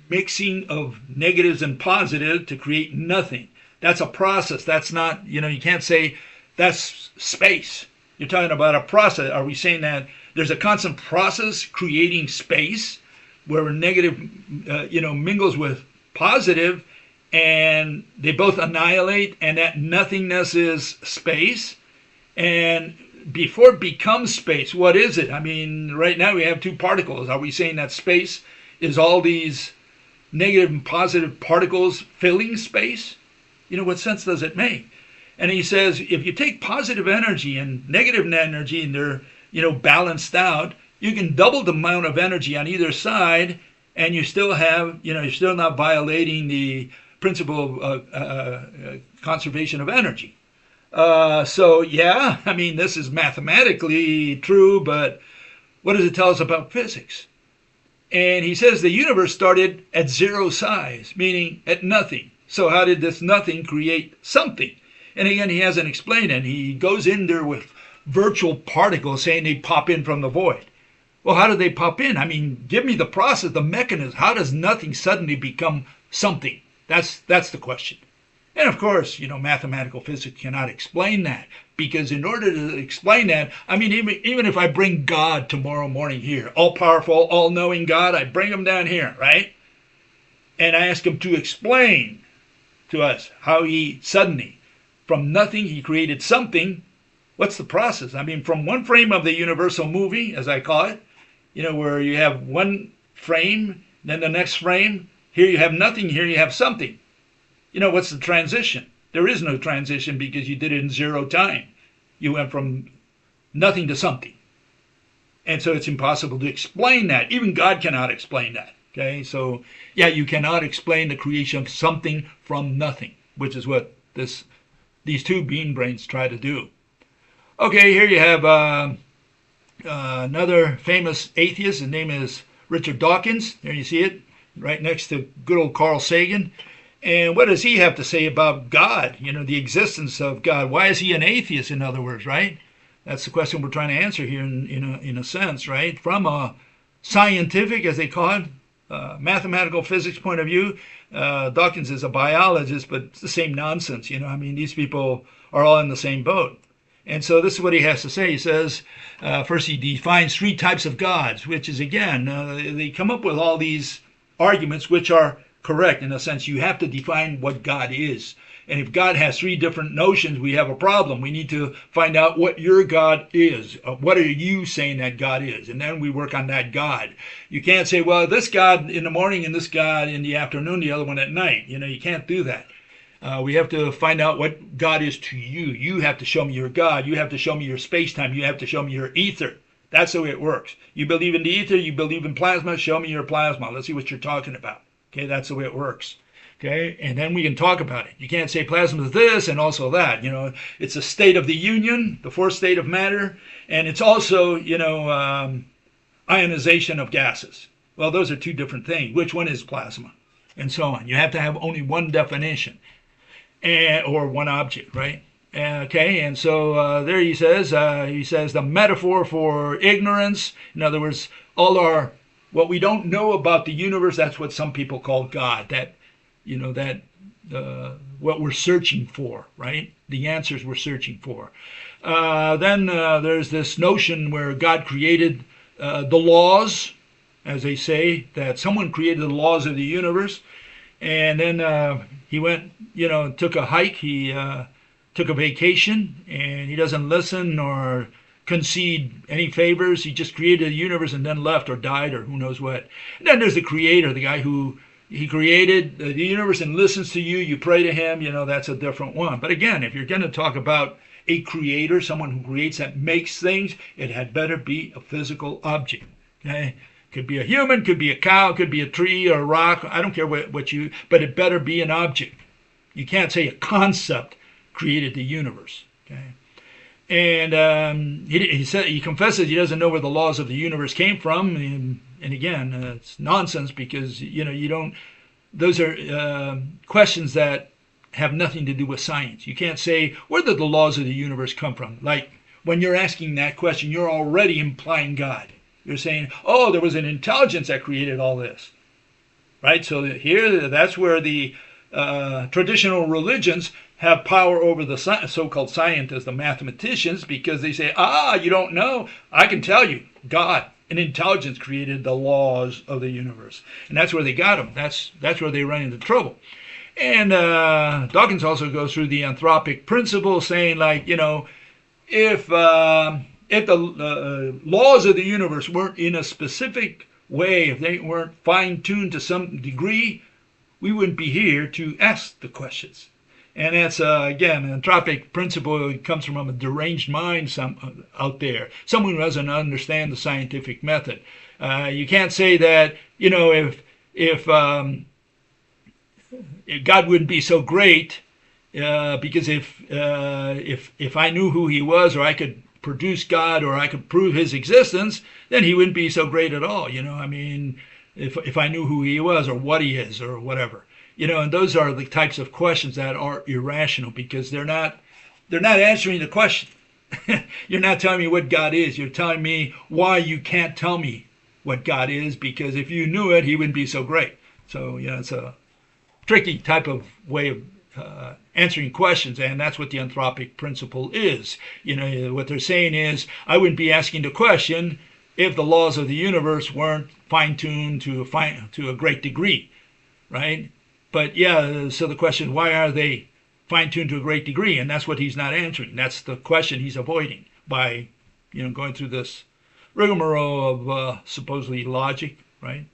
mixing of negatives and positive to create nothing. That's a process. That's not, you can't say that's space. You're talking about a process. Are we saying that there's a constant process creating space where negative, mingles with positive, and they both annihilate, and that nothingness is space? And before it becomes space, what is it? I mean, right now we have 2 particles. Are we saying that space is all these negative and positive particles filling space? What sense does it make? And he says, if you take positive energy and negative energy and they're, balanced out, you can double the amount of energy on either side, and you still have, you're still not violating the principle of conservation of energy. So, yeah, I mean, this is mathematically true, but what does it tell us about physics? And he says the universe started at zero size, meaning at nothing. So how did this nothing create something? And again, he hasn't explained it. He goes in there with virtual particles saying they pop in from the void. Well, how do they pop in? I mean, give me the process, the mechanism. How does nothing suddenly become something? That's the question. And of course, mathematical physics cannot explain that, because in order to explain that, I mean, even if I bring God tomorrow morning here, all-powerful, all-knowing God, I bring him down here, right? And I ask him to explain to us how he suddenly, from nothing, he created something. What's the process? I mean, from one frame of the universal movie, as I call it, where you have one frame, then the next frame, here you have nothing, here you have something. What's the transition? There is no transition because you did it in zero time. You went from nothing to something. And so it's impossible to explain that. Even God cannot explain that. Okay, so yeah, you cannot explain the creation of something from nothing, which is what these two bean brains try to do. Okay, here you have another famous atheist. His name is Richard Dawkins. There you see it, right next to good old Carl Sagan. And what does he have to say about God? The existence of God. Why is he an atheist, in other words, right? That's the question we're trying to answer here in a sense, right? From a scientific, as they call it, mathematical physics point of view, Dawkins is a biologist, but it's the same nonsense. I mean, these people are all in the same boat. And so this is what he has to say. He says, first he defines three types of gods, which is, again, they come up with all these arguments which are correct. In a sense, you have to define what God is. And if God has three different notions, we have a problem. We need to find out what your God is. What are you saying that God is? And then we work on that God. You can't say, well, this God in the morning and this God in the afternoon, the other one at night. You can't do that. We have to find out what God is to you. You have to show me your God. You have to show me your space-time. You have to show me your ether. That's the way it works. You believe in the ether. You believe in plasma. Show me your plasma. Let's see what you're talking about. Okay, that's the way it works. Okay, and then we can talk about it. You can't say plasma is this and also that. It's a state of the union, the fourth state of matter, and it's also, ionization of gases. Well, those are two different things. Which one is plasma? And so on. You have to have only one definition or one object, right? Okay, and so there he says the metaphor for ignorance. In other words, what we don't know about the universe, that's what some people call God. What we're searching for, right? The answers we're searching for. Then there's this notion where God created the laws, as they say, that someone created the laws of the universe. And then he went, took a hike, he took a vacation, and he doesn't listen or concede any favors. He just created the universe and then left or died or who knows what. And then there's the creator, the guy who he created the universe and listens to you. You pray to him, that's a different one. But again, if you're going to talk about a creator, someone who creates, that makes things, it had better be a physical object. Okay? Could be a human, could be a cow, could be a tree or a rock. I don't care but it better be an object. You can't say a concept created the universe. Okay? And he confesses he doesn't know where the laws of the universe came from. And again, it's nonsense because, those are questions that have nothing to do with science. You can't say, where did the laws of the universe come from? Like, when you're asking that question, you're already implying God. You're saying, oh, there was an intelligence that created all this. Right? So here, that's where the traditional religions have power over the so-called scientists, the mathematicians, because they say, you don't know. I can tell you, God, an intelligence created the laws of the universe. And that's where they got them. That's where they run into trouble. And Dawkins also goes through the anthropic principle, saying, like, if the laws of the universe weren't in a specific way, if they weren't fine-tuned to some degree, we wouldn't be here to ask the questions. And that's, again, an anthropic principle. It comes from a deranged mind out there, someone who doesn't understand the scientific method. You can't say that, if God wouldn't be so great, because if I knew who he was, or I could produce God, or I could prove his existence, then he wouldn't be so great at all. if I knew who he was or what he is or whatever. And those are the types of questions that are irrational because they're not answering the question. You're not telling me what God is. You're telling me why you can't tell me what God is, because if you knew it, he wouldn't be so great. So, it's a tricky type of way of answering questions, and that's what the anthropic principle is. What they're saying is, I wouldn't be asking the question if the laws of the universe weren't fine-tuned to a great degree, right? But yeah, so the question, why are they fine-tuned to a great degree? And that's what he's not answering. That's the question he's avoiding by, going through this rigmarole of supposedly logic, right?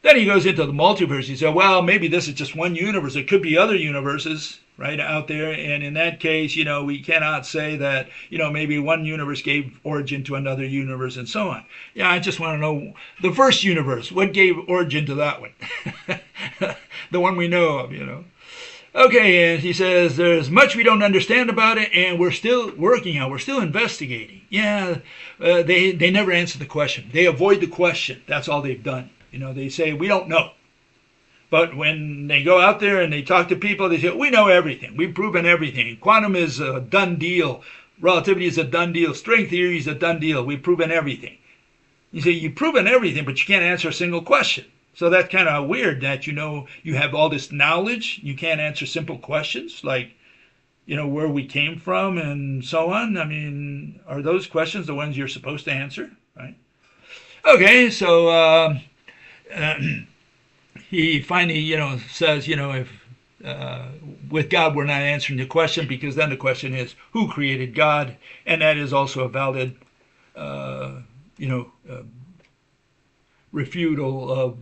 Then he goes into the multiverse. He said, well, maybe this is just one universe. It could be other universes, right, out there. And in that case, we cannot say that, maybe one universe gave origin to another universe and so on. Yeah, I just want to know the first universe. What gave origin to that one? The one we know of. Okay, and he says, there's much we don't understand about it, and we're still working on, we're still investigating. Yeah, they never answer the question. They avoid the question. That's all they've done. They say, we don't know. But when they go out there and they talk to people, they say, we know everything. We've proven everything. Quantum is a done deal. Relativity is a done deal. String theory is a done deal. We've proven everything. You say, you've proven everything, but you can't answer a single question. So that's kind of weird that you have all this knowledge. You can't answer simple questions like, where we came from and so on. I mean, are those questions the ones you're supposed to answer, right? Okay, so he finally, says, if with God we're not answering the question, because then the question is who created God, and that is also a valid, refutal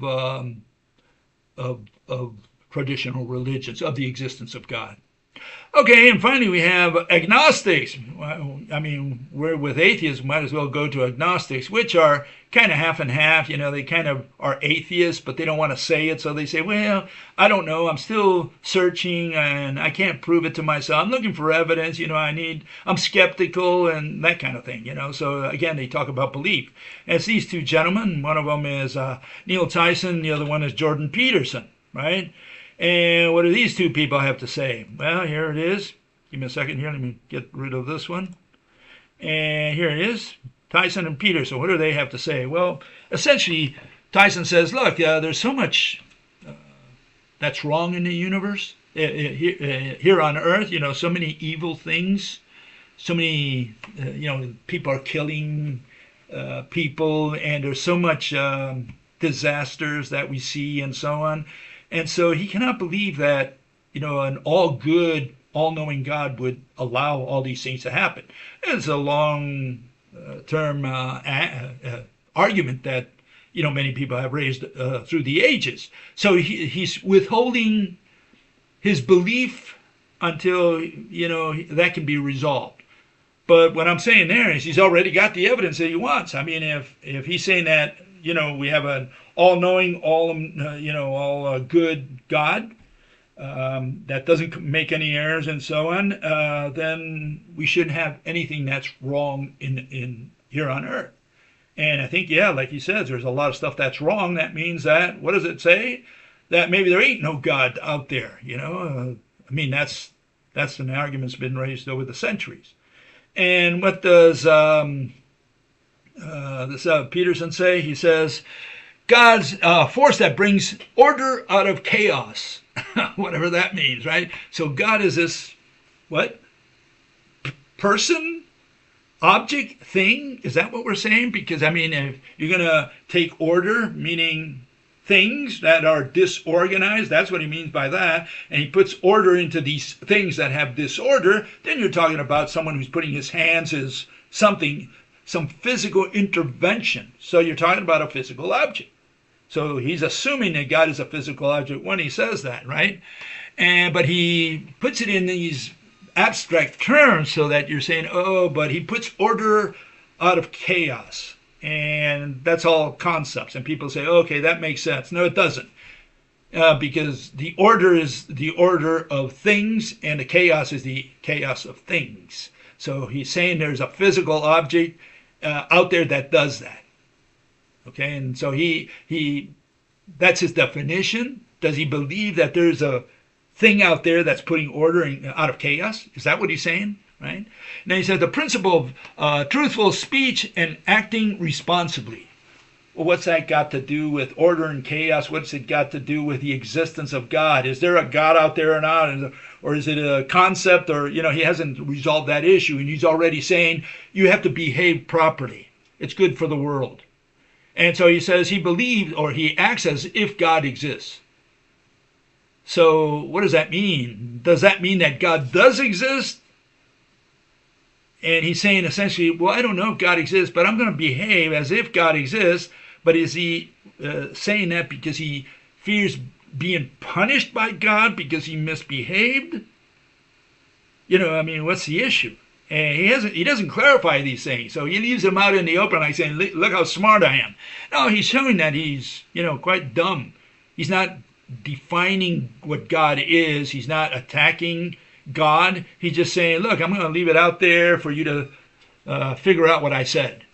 of traditional religions of the existence of God. Okay, and finally we have agnostics. Well, I mean, we're with atheists, might as well go to agnostics, which are kind of half and half. They kind of are atheists, but they don't want to say it, so they say, well, I don't know, I'm still searching, and I can't prove it to myself. I'm looking for evidence, I'm skeptical, and that kind of thing, So again, they talk about belief. And it's these two gentlemen. One of them is Neil Tyson, the other one is Jordan Peterson, right? And what do these two people have to say? Well, here it is. Give me a second here. Let me get rid of this one. And here it is. Tyson and Peterson. What do they have to say? Well, essentially, Tyson says, look, there's so much that's wrong in the universe. Here on Earth, so many evil things. So many, people are killing people. And there's so much disasters that we see and so on. And so he cannot believe that, an all-good, all-knowing God would allow all these things to happen. It's a long-term argument that, many people have raised through the ages. So he's withholding his belief until, that can be resolved. But what I'm saying there is he's already got the evidence that he wants. I mean, if he's saying that, we have an all-knowing, all good God that doesn't make any errors and so on, then we shouldn't have anything that's wrong in here on Earth. And I think, like he says, there's a lot of stuff that's wrong. That means that, what does it say? That maybe there ain't no God out there. I mean, that's an argument that's been raised over the centuries. And what does this Peterson say? He says, God's force that brings order out of chaos, whatever that means, right? So God is this, what? Person, object, thing? Is that what we're saying? Because, I mean, if you're going to take order, meaning things that are disorganized, that's what he means by that, and he puts order into these things that have disorder, then you're talking about someone who's putting his hands as something, some physical intervention. So you're talking about a physical object. So he's assuming that God is a physical object when he says that, right? But he puts it in these abstract terms so that you're saying, oh, but he puts order out of chaos. And that's all concepts. And people say, okay, that makes sense. No, it doesn't. Because the order is the order of things, and the chaos is the chaos of things. So he's saying there's a physical object out there that does that. Okay, and so he That's his definition? Does he believe that there's a thing out there that's putting order out of chaos? Is that what he's saying? Right? Now he says the principle of truthful speech and acting responsibly. Well, what's that got to do with order and chaos? What's it got to do with the existence of God? Is there a God out there or not? Or is it a concept? Or, he hasn't resolved that issue. And he's already saying you have to behave properly. It's good for the world. And so he says he believes or he acts as if God exists. So what does that mean? Does that mean that God does exist? And he's saying essentially, well, I don't know if God exists, but I'm going to behave as if God exists. But is he saying that because he fears being punished by God because he misbehaved? What's the issue? And he doesn't clarify these things. So he leaves them out in the open like saying, look how smart I am. No, he's showing that he's, quite dumb. He's not defining what God is. He's not attacking God. He's just saying, look, I'm going to leave it out there for you to figure out what I said.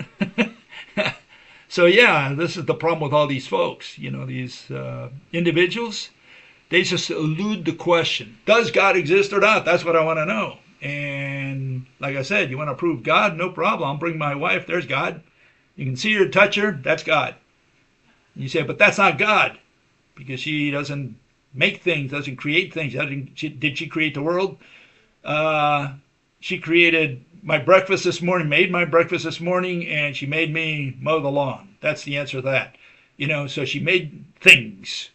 So yeah, this is the problem with all these folks. These individuals, they just elude the question. Does God exist or not? That's what I want to know. And like I said, you want to prove God? No problem. I'll bring my wife. There's God. You can see her, touch her. That's God. And you say, but that's not God because she doesn't make things, doesn't create things. Did she create the world? She created my breakfast this morning, made my breakfast this morning, and she made me mow the lawn. That's the answer to that. So she made things.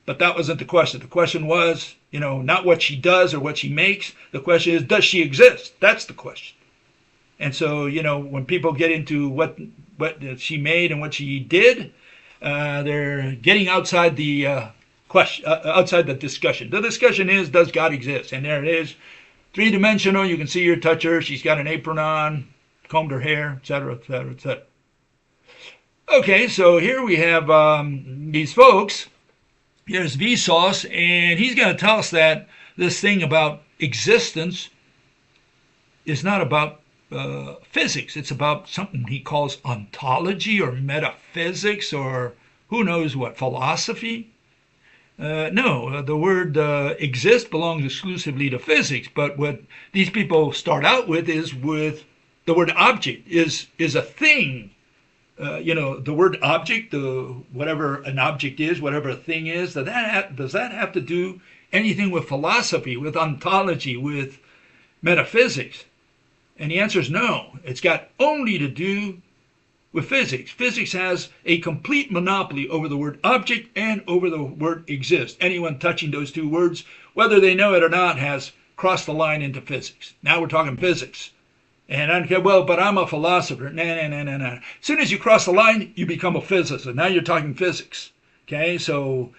But that wasn't the question. The question was, not what she does or what she makes. The question is, does she exist? That's the question. And so, when people get into what she made and what she did, they're getting outside the question, outside the discussion. The discussion is, does God exist? And there it is, three-dimensional. You can see her, touch her. She's got an apron on, combed her hair, etc., etc., etc. Okay, so here we have these folks. Here's Vsauce, and he's going to tell us that this thing about existence is not about physics. It's about something he calls ontology or metaphysics or who knows what, philosophy. No, the word exist belongs exclusively to physics, but what these people start out with is with the word object is a thing. The word object, whatever an object is, whatever a thing is, does that have to do anything with philosophy, with ontology, with metaphysics? And the answer is no. It's got only to do with physics. Physics has a complete monopoly over the word object and over the word exist. Anyone touching those two words, whether they know it or not, has crossed the line into physics. Now we're talking physics. And I don't care, well, but I'm a philosopher. No. As soon as you cross the line, you become a physicist. Now you're talking physics. Okay, so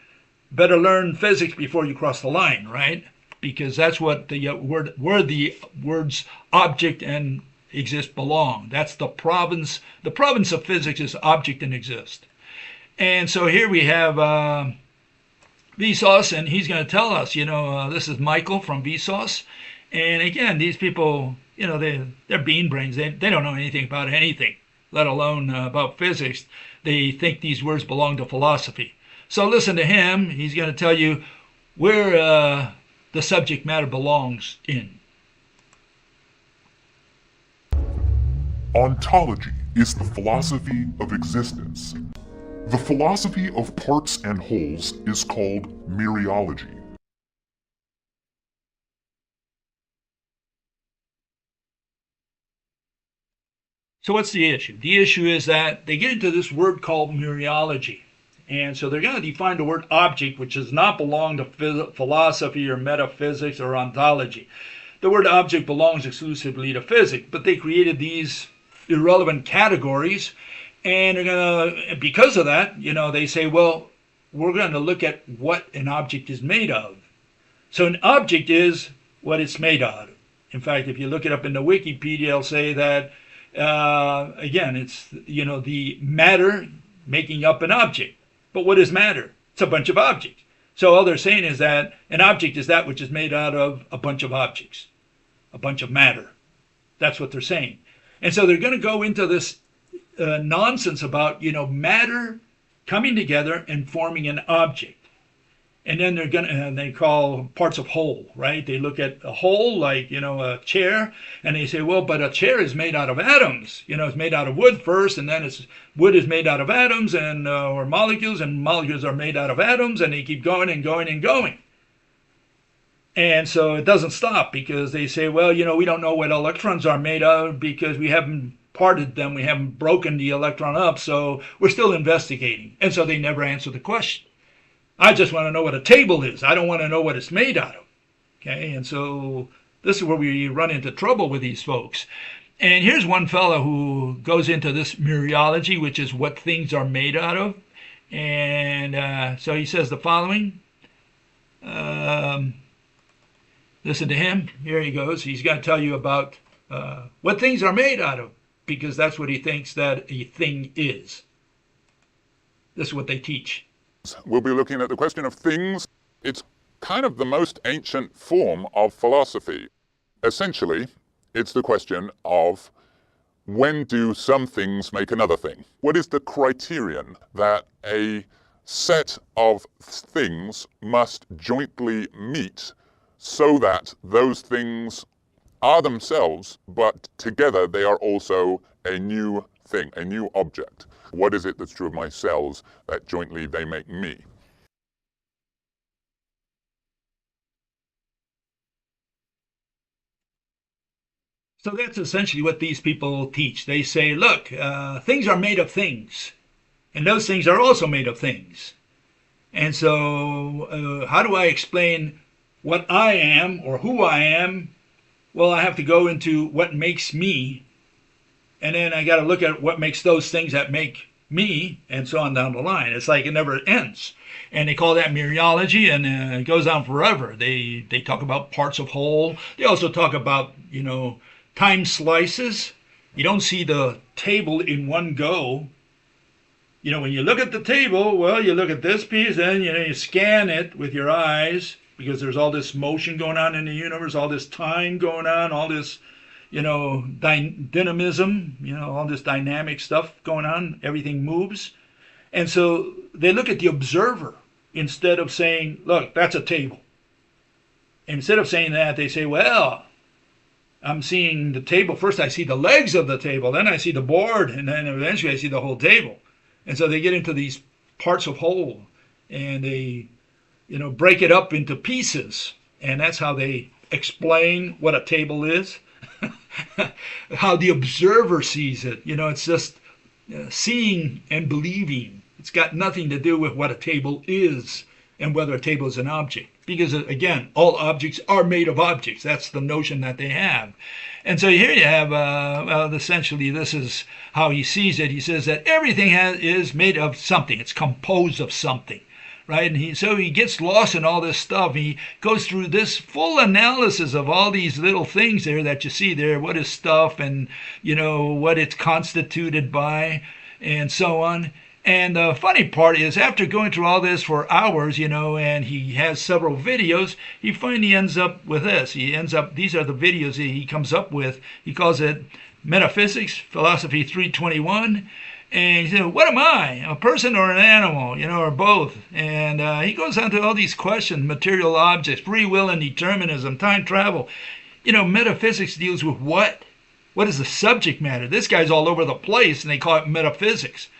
better learn physics before you cross the line, right? Because that's what where the words object and exist belong. That's the province. The province of physics is object and exist. And so here we have Vsauce, and he's going to tell us, this is Michael from Vsauce. And again, these people, they're bean brains. They don't know anything about anything, let alone about physics. They think these words belong to philosophy. So listen to him. He's going to tell you where the subject matter belongs in. Ontology is the philosophy of existence. The philosophy of parts and wholes is called mereology. So what's the issue? The issue is that they get into this word called mereology. And so they're going to define the word object, which does not belong to philosophy or metaphysics or ontology. The word object belongs exclusively to physics, but they created these irrelevant categories, and they're going to, because of that, they say, well, we're going to look at what an object is made of. So an object is what it's made of. In fact, if you look it up in the Wikipedia, it'll say that, again, it's, the matter making up an object. But what is matter? It's a bunch of objects. So all they're saying is that an object is that which is made out of a bunch of objects, a bunch of matter. That's what they're saying. And so they're going to go into this nonsense about, matter coming together and forming an object. And then they call parts of whole, right? They look at a whole, like, a chair, and they say, well, but a chair is made out of atoms. It's made out of wood first, and then wood is made out of atoms or molecules, and molecules are made out of atoms, and they keep going and going and going. And so it doesn't stop, because they say, well, we don't know what electrons are made of because we haven't parted them, we haven't broken the electron up, so we're still investigating. And so they never answer the question. I just want to know what a table is. I don't want to know what it's made out of. Okay, and so this is where we run into trouble with these folks. And here's one fellow who goes into this mereology, which is what things are made out of. And so he says the following. Listen to him. Here he goes. He's going to tell you about what things are made out of, because that's what he thinks that a thing is. This is what they teach. We'll be looking at the question of things. It's kind of the most ancient form of philosophy. Essentially, it's the question of when do some things make another thing? What is the criterion that a set of things must jointly meet so that those things are themselves, but together they are also a new thing, a new object? What is it that's true of my cells that jointly they make me? So that's essentially what these people teach. They say, look, things are made of things, and those things are also made of things. And so how do I explain what I am or who I am? Well, I have to go into what makes me, and then I got to look at what makes those things that make me, and so on down the line. It's like it never ends. And they call that mereology, and it goes on forever. They talk about parts of whole. They also talk about, time slices. You don't see the table in one go. When you look at the table, well, you look at this piece, then you scan it with your eyes, because there's all this motion going on in the universe, all this time going on, all this dynamism, all this dynamic stuff going on. Everything moves. And so they look at the observer instead of saying, look, that's a table. Instead of saying that, they say, well, I'm seeing the table. First I see the legs of the table, then I see the board, and then eventually I see the whole table. And so they get into these parts of whole, and they, break it up into pieces. And that's how they explain what a table is. How the observer sees it. It's just seeing and believing. It's got nothing to do with what a table is and whether a table is an object. Because, again, all objects are made of objects. That's the notion that they have. And so here you have, essentially, this is how he sees it. He says that everything is made of something. It's composed of something. Right? And so he gets lost in all this stuff. He goes through this full analysis of all these little things there that you see there. What is stuff, and, what it's constituted by, and so on. And the funny part is, after going through all this for hours, and he has several videos, he finally ends up with this. These are the videos he comes up with. He calls it Metaphysics, Philosophy 321. And he said, what am I, a person or an animal, or both? And he goes on to all these questions: material objects, free will and determinism, time travel. Metaphysics deals with what? What is the subject matter? This guy's all over the place, and they call it metaphysics.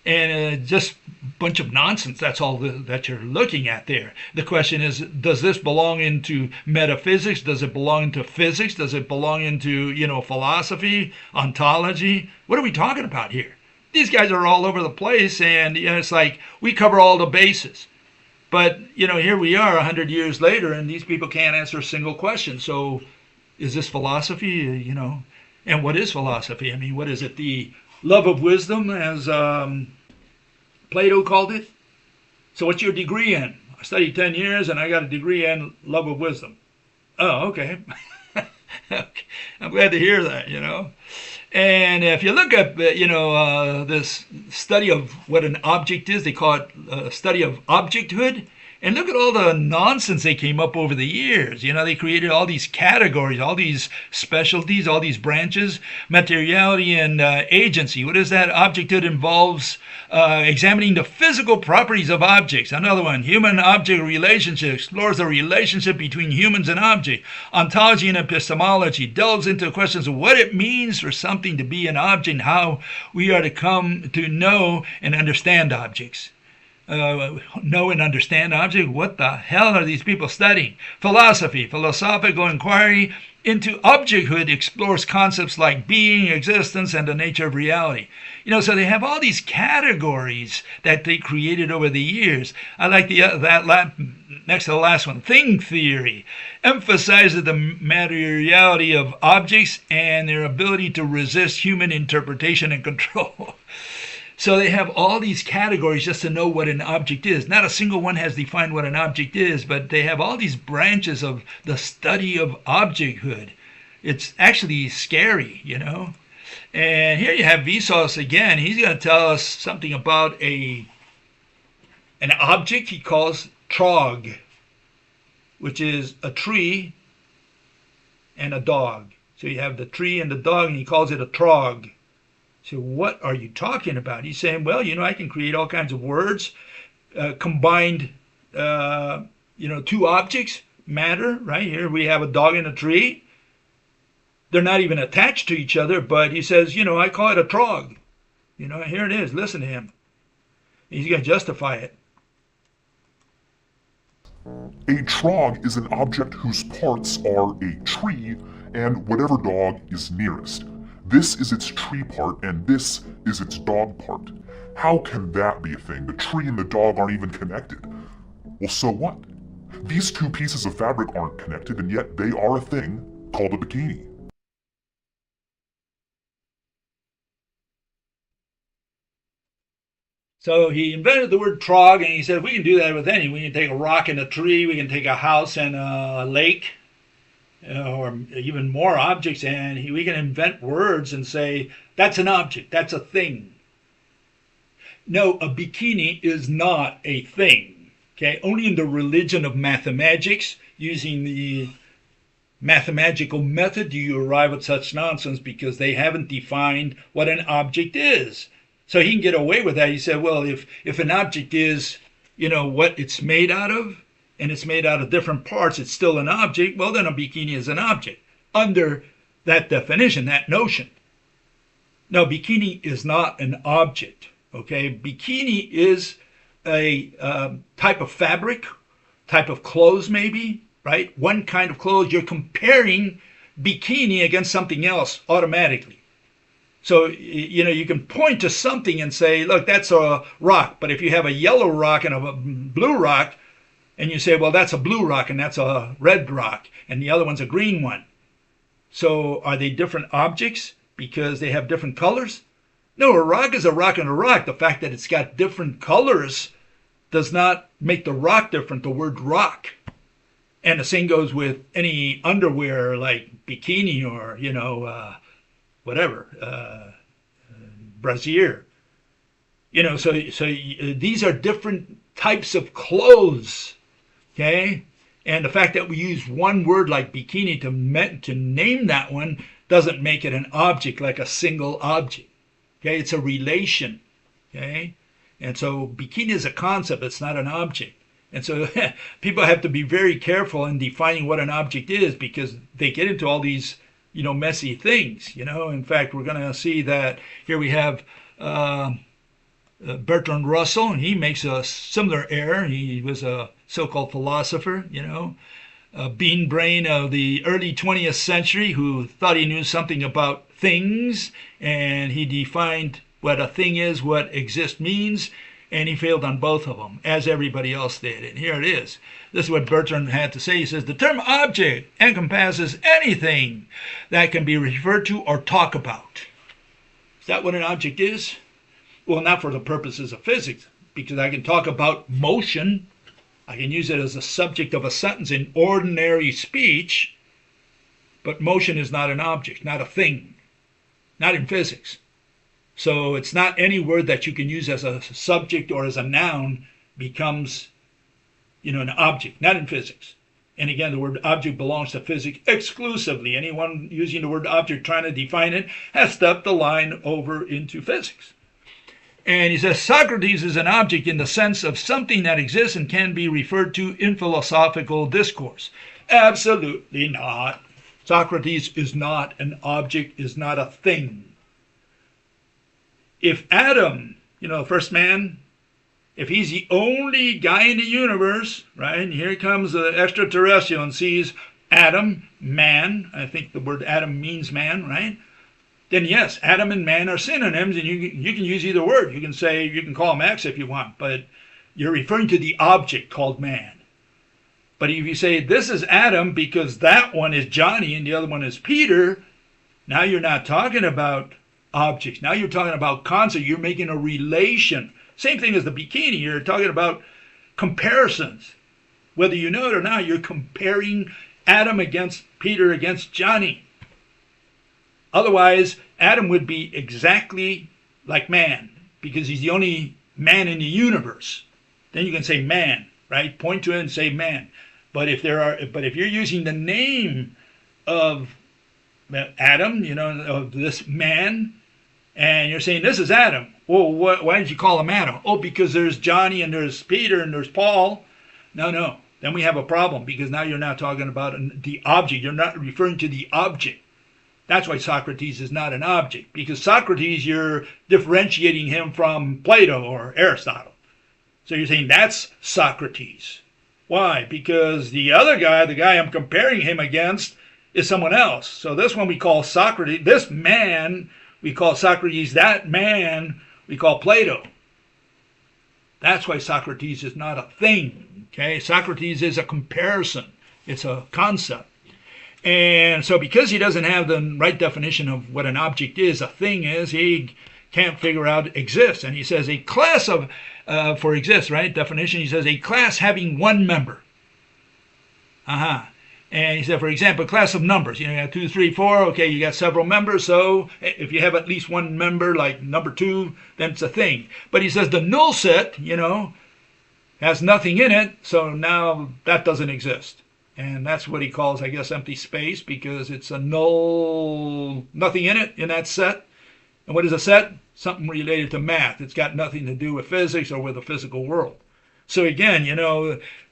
And just a bunch of nonsense. That's all that you're looking at there. The question is, does this belong into metaphysics? Does it belong into physics? Does it belong into, philosophy, ontology? What are we talking about here? These guys are all over the place, and it's like we cover all the bases. But, here we are 100 years later, and these people can't answer a single question. So is this philosophy, And what is philosophy? I mean, what is it? The love of wisdom, as Plato called it. So what's your degree in? I studied 10 years and I got a degree in love of wisdom. Oh, okay. I'm glad to hear that, And if you look at, this study of what an object is, they call it a study of objecthood. And look at all the nonsense they came up over the years. They created all these categories, all these specialties, all these branches. Materiality and agency. What is that? Objecthood involves examining the physical properties of objects. Another one, human-object relationship, explores the relationship between humans and objects. Ontology and epistemology delves into questions of what it means for something to be an object and how we are to come to know and understand objects. Know and understand object. What the hell are these people studying? Philosophy, philosophical inquiry into objecthood explores concepts like being, existence, and the nature of reality. So they have all these categories that they created over the years. I like that next to the last one. Thing theory emphasizes the materiality of objects and their ability to resist human interpretation and control. So they have all these categories just to know what an object is. Not a single one has defined what an object is, but they have all these branches of the study of objecthood. It's actually scary, And here you have Vsauce again. He's going to tell us something about an object he calls trog, which is a tree and a dog. So you have the tree and the dog, and he calls it a trog. So what are you talking about? He's saying, well, I can create all kinds of words, combined, two objects, matter, right? Here we have a dog and a tree. They're not even attached to each other, but he says, I call it a trog. Here it is. Listen to him. He's going to justify it. A trog is an object whose parts are a tree and whatever dog is nearest. This is its tree part, and this is its dog part. How can that be a thing? The tree and the dog aren't even connected. Well, so what? These two pieces of fabric aren't connected, and yet they are a thing called a bikini. So he invented the word trog, and he said, we can do that with anything. We can take a rock and a tree, we can take a house and a lake, or even more objects, and we can invent words and say, that's an object, that's a thing. No, a bikini is not a thing. Okay, only in the religion of mathematics, using the mathematical method, do you arrive at such nonsense, because they haven't defined what an object is. So he can get away with that. He said, well, if an object is, what it's made out of, and it's made out of different parts, it's still an object, well, then a bikini is an object under that definition, that notion. No, bikini is not an object, okay? Bikini is a type of fabric, type of clothes maybe, right? One kind of clothes. You're comparing bikini against something else automatically. So, you can point to something and say, look, that's a rock. But if you have a yellow rock and a blue rock, and you say, well, that's a blue rock and that's a red rock, and the other one's a green one. So are they different objects because they have different colors? No, a rock is a rock and a rock. The fact that it's got different colors does not make the rock different, the word rock. And the same goes with any underwear like bikini or, brassiere. So these are different types of clothes, okay? And the fact that we use one word like bikini to name that one doesn't make it an object like a single object, okay? It's a relation, okay? And so bikini is a concept, it's not an object. And so people have to be very careful in defining what an object is, because they get into all these messy things. In fact, we're going to see that here we have Bertrand Russell, and he makes a similar error. He was a so-called philosopher, a bean brain of the early 20th century who thought he knew something about things, and he defined what a thing is, what exist means, and he failed on both of them, as everybody else did. And here it is. This is what Bertrand had to say. He says, the term object encompasses anything that can be referred to or talked about. Is that what an object is? Well, not for the purposes of physics, because I can talk about motion. I can use it as a subject of a sentence in ordinary speech, but motion is not an object, not a thing, not in physics. So it's not any word that you can use as a subject or as a noun becomes an object, not in physics. And again, the word object belongs to physics exclusively. Anyone using the word object trying to define it has stepped the line over into physics. And he says Socrates is an object in the sense of something that exists and can be referred to in philosophical discourse. Absolutely not. Socrates is not an object, is not a thing. If Adam, the first man, if he's the only guy in the universe, right, and here comes the extraterrestrial and sees Adam, man, I think the word Adam means man, right? Then yes, Adam and man are synonyms, and you can use either word. You can call him X if you want, but you're referring to the object called man. But if you say this is Adam because that one is Johnny and the other one is Peter, now you're not talking about objects. Now you're talking about concept. You're making a relation. Same thing as the bikini. You're talking about comparisons. Whether you know it or not, you're comparing Adam against Peter against Johnny. Otherwise, Adam would be exactly like man because he's the only man in the universe. Then you can say man, right? Point to it and say man. But if you're using the name of Adam, of this man, and you're saying this is Adam, well, why did you call him Adam? Oh, because there's Johnny and there's Peter and there's Paul. No. Then we have a problem because now you're not talking about the object. You're not referring to the object. That's why Socrates is not an object, because Socrates, you're differentiating him from Plato or Aristotle. So you're saying that's Socrates. Why? Because the other guy, the guy I'm comparing him against, is someone else. So this one we call Socrates, this man we call Socrates, that man we call Plato. That's why Socrates is not a thing. Okay? Socrates is a comparison. It's a concept. And so because he doesn't have the right definition of what an object is, a thing is, he can't figure out exists. And he says a class of, for exists, right, definition, he says a class having one member. And he said, for example, a class of numbers. You got 2, 3, 4. Okay, you got several members. So if you have at least one member, like number 2, then it's a thing. But he says the null set, has nothing in it. So now that doesn't exist. And that's what he calls, I guess, empty space, because it's a null, nothing in it in that set. And what is a set? Something related to math. It's got nothing to do with physics or with the physical world. So again,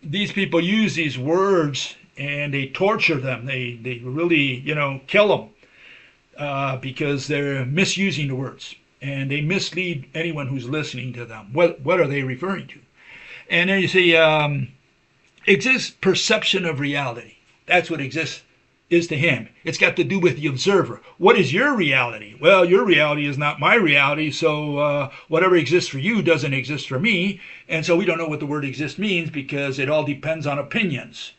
these people use these words and they torture them. They really, kill them because they're misusing the words. And they mislead anyone who's listening to them. What are they referring to? And then you see, exists perception of reality. That's what exists is to him. It's got to do with the observer. What is your reality? Well, your reality is not my reality, so whatever exists for you doesn't exist for me. And so we don't know what the word exist means because it all depends on opinions.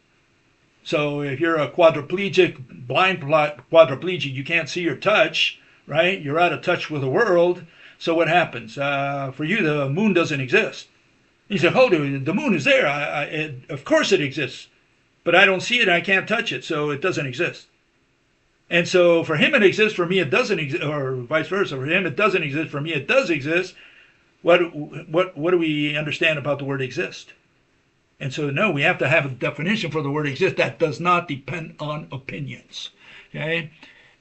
So if you're a quadriplegic, blind quadriplegic, you can't see or touch, right? You're out of touch with the world. So what happens? For you, the moon doesn't exist. He said, "Oh, the moon is there. Of course it exists, but I don't see it. I can't touch it, so it doesn't exist." And so for him it exists, for me it doesn't exist, or vice versa. For him it doesn't exist, for me it does exist. What do we understand about the word exist? And so no, we have to have a definition for the word exist that does not depend on opinions. Okay,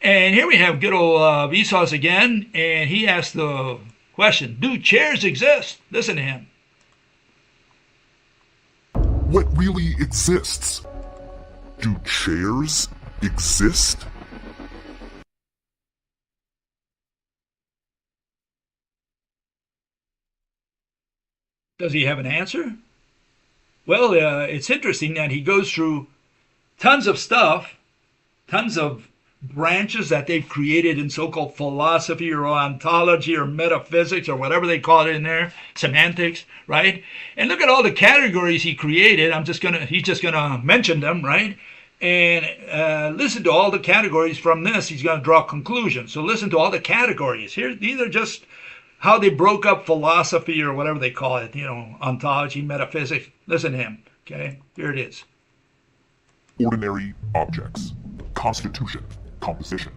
and here we have good old Vsauce again, and he asked the question: do chairs exist? Listen to him. What really exists? Do chairs exist? Does he have an answer? Well, it's interesting that he goes through tons of stuff, tons of branches that they've created in so-called philosophy or ontology or metaphysics or whatever they call it in there, semantics, right? And look at all the categories he created. He's just gonna mention them, right? And listen to all the categories from this. He's gonna draw conclusions. So listen to all the categories here. These are just how they broke up philosophy or whatever they call it, ontology, metaphysics. Listen to him. Okay, here it is. Ordinary objects. Constitution. Composition.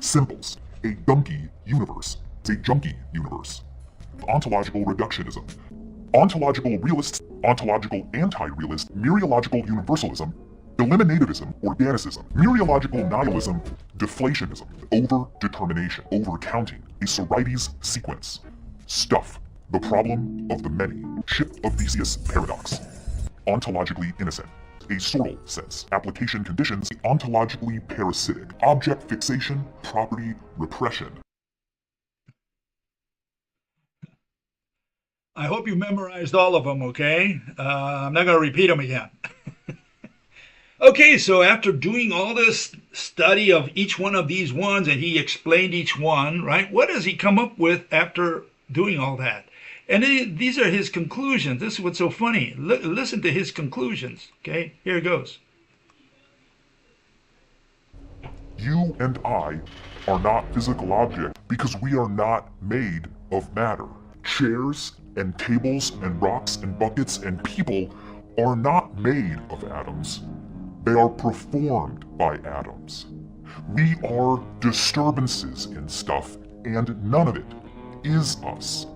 Symbols. A donkey universe. It's a junkie universe. Ontological reductionism. Ontological realists, ontological anti-realist, mereological universalism, eliminativism, organicism, mereological nihilism, deflationism, over-determination, over-counting, a Sorites sequence, stuff, the problem of the many, ship of Theseus paradox, ontologically innocent, a sortal sense, application conditions, ontologically parasitic, object fixation, property repression. I hope you memorized all of them, okay? I'm not going to repeat them again. Okay, so after doing all this study of each one of these ones, and he explained each one, right? What does he come up with after doing all that? And these are his conclusions. This is what's so funny. Listen to his conclusions, okay? Here it goes. You and I are not physical objects because we are not made of matter. Chairs and tables and rocks and buckets and people are not made of atoms. They are performed by atoms. We are disturbances in stuff, and none of it is us.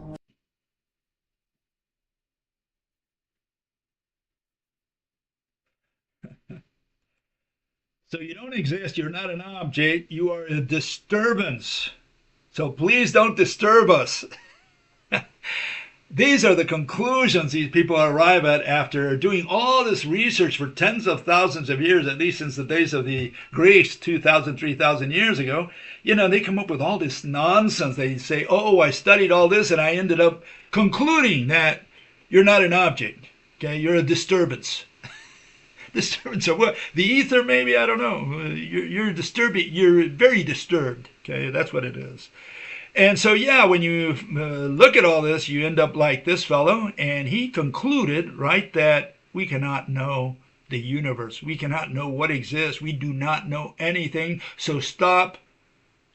So you don't exist, you're not an object, you are a disturbance. So please don't disturb us. These are the conclusions these people arrive at after doing all this research for tens of thousands of years, at least since the days of the Greeks 2,000, 3,000 years ago. You know, they come up with all this nonsense. They say, oh, I studied all this and I ended up concluding that you're not an object. Okay, you're a disturbance. Disturbance of what? The ether, maybe? I don't know. You're disturbing. You're very disturbed. Okay, that's what it is. And so, yeah, when you look at all this, you end up like this fellow, and he concluded, right, that we cannot know the universe. We cannot know what exists. We do not know anything. So stop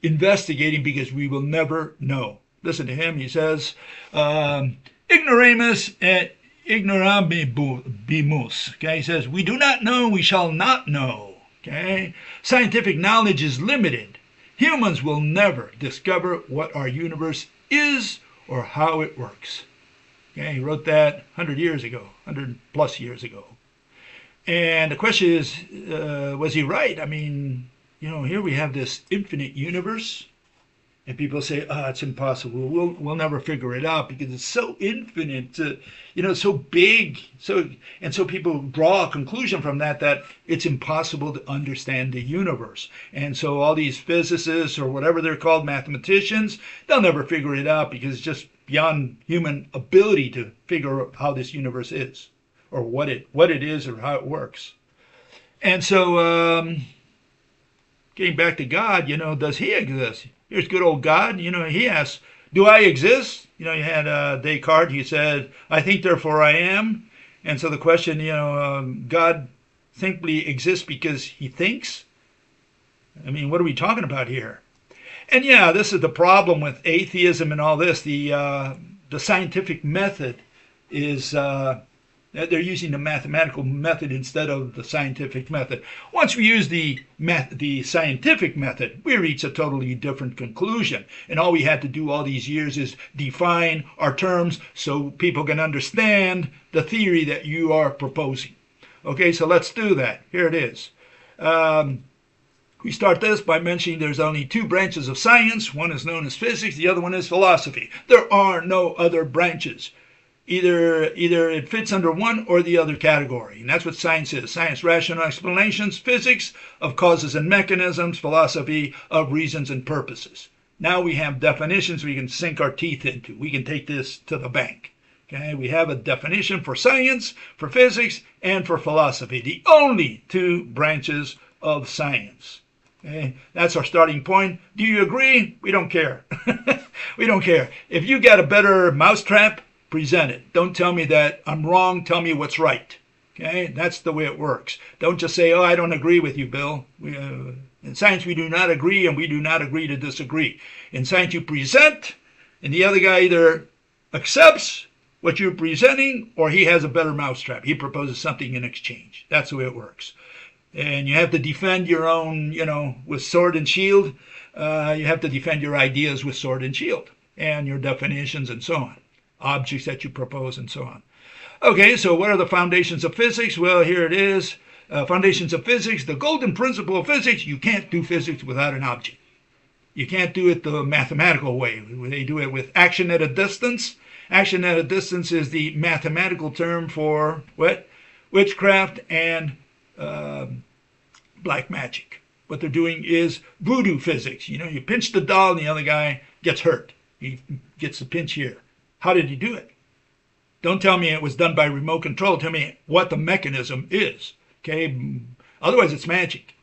investigating because we will never know. Listen to him. He says, ignoramus et ignorabimus. Okay, he says, we do not know, we shall not know. Okay, scientific knowledge is limited. Humans will never discover what our universe is or how it works. Okay, he wrote that 100 years ago, 100 plus years ago. And the question is, was he right? I mean, you know, here we have this infinite universe, and people say, it's impossible. We'll never figure it out because it's so infinite, you know, so big. So people draw a conclusion from that it's impossible to understand the universe. And so all these physicists or whatever they're called, mathematicians, they'll never figure it out because it's just beyond human ability to figure out how this universe is or what it is or how it works. And so getting back to God, you know, does he exist? Here's good old God. You know, he asks, do I exist? You know, you had Descartes. He said, I think, therefore I am. And so the question, you know, God simply exists because he thinks? I mean, what are we talking about here? And yeah, this is the problem with atheism and all this. The scientific method is... they're using the mathematical method instead of the scientific method. Once we use the scientific method, we reach a totally different conclusion. And all we had to do all these years is define our terms so people can understand the theory that you are proposing. Okay, so let's do that. Here it is. We start this by mentioning there's only two branches of science. One is known as physics, the other one is philosophy. There are no other branches. Either it fits under one or the other category. And that's what science is. Science, rational explanations. Physics, of causes and mechanisms. Philosophy, of reasons and purposes. Now we have definitions we can sink our teeth into. We can take this to the bank. Okay, we have a definition for science, for physics, and for philosophy. The only two branches of science. Okay, that's our starting point. Do you agree? We don't care. We don't care. If you got a better mousetrap, present it. Don't tell me that I'm wrong. Tell me what's right. Okay, that's the way it works. Don't just say, oh, I don't agree with you, Bill. In science, we do not agree, and we do not agree to disagree. In science, you present, and the other guy either accepts what you're presenting, or he has a better mousetrap. He proposes something in exchange. That's the way it works. And you have to defend your own, you know, with sword and shield. You have to defend your ideas with sword and shield, and your definitions and so on. objects that you propose, and so on. Okay, so what are the foundations of physics? Well, here it is. Foundations of physics. The golden principle of physics: you can't do physics without an object. You can't do it the mathematical way. They do it with action at a distance. Action at a distance is the mathematical term for what? Witchcraft and black magic. What they're doing is voodoo physics. You know, you pinch the doll and the other guy gets hurt. He gets the pinch here. How did he do it? Don't tell me it was done by remote control. Tell me what the mechanism is. Okay? Otherwise, it's magic.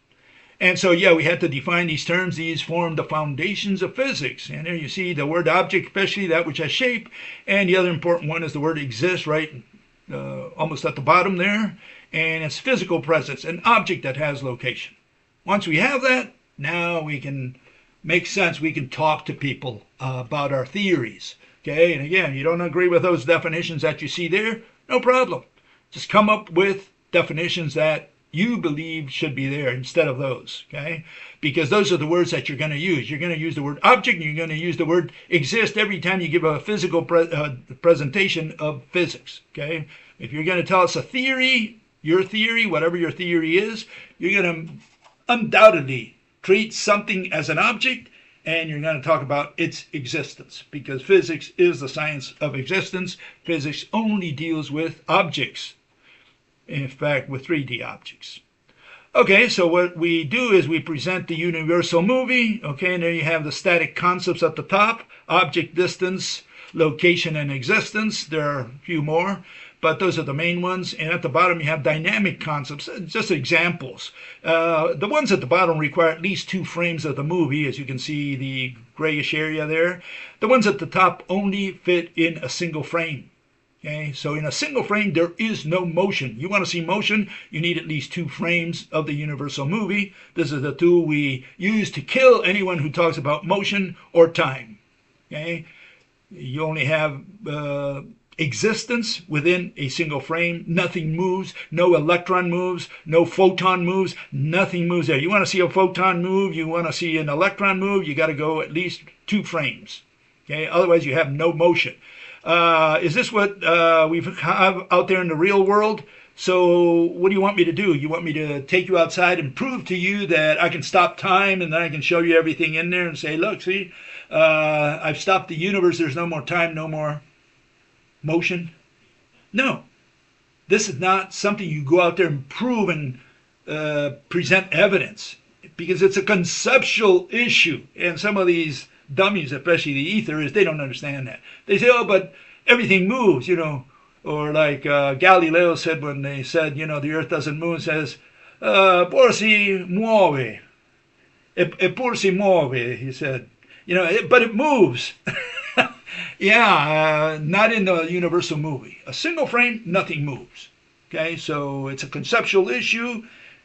And so, yeah, we had to define these terms. These form the foundations of physics. And there you see the word object, especially that which has shape. And the other important one is the word exists, right? Almost at the bottom there. And it's physical presence, an object that has location. Once we have that, now we can make sense. We can talk to people about our theories. Okay, and again, you don't agree with those definitions that you see there? No problem. Just come up with definitions that you believe should be there instead of those, okay? Because those are the words that you're going to use. You're going to use the word object, and you're going to use the word exist every time you give a physical presentation of physics, okay? If you're going to tell us a theory, your theory, whatever your theory is, you're going to undoubtedly treat something as an object, and you're going to talk about its existence, because physics is the science of existence. Physics only deals with objects. In fact, with 3D objects. Okay, so what we do is we present the universal movie. Okay, and there you have the static concepts at the top: object, distance, location, and existence. There are a few more, but those are the main ones. And at the bottom, you have dynamic concepts, just examples. The ones at the bottom require at least 2 frames of the movie, as you can see the grayish area there. The ones at the top only fit in a single frame. Okay, so in a single frame, there is no motion. You want to see motion, you need at least 2 frames of the universal movie. This is the tool we use to kill anyone who talks about motion or time. Okay, you only have existence within a single frame. Nothing moves, no electron moves, no photon moves, nothing moves there. You want to see a photon move, you want to see an electron move, you got to go at least 2 frames. Okay, otherwise you have no motion. Is this what we have out there in the real world? So what do you want me to do? You want me to take you outside and prove to you that I can stop time, and then I can show you everything in there and say, look, see, I've stopped the universe. There's no more time, no more motion. No, this is not something you go out there and prove and present evidence, because it's a conceptual issue. And some of these dummies, especially the etherists, they don't understand that. They say, oh, but everything moves, you know. Or like Galileo said when they said, you know, the earth doesn't move, says, por si muove. E por si muove, he said. You know, but it moves. Yeah, not in the universal movie. A single frame, nothing moves. Okay, so it's a conceptual issue,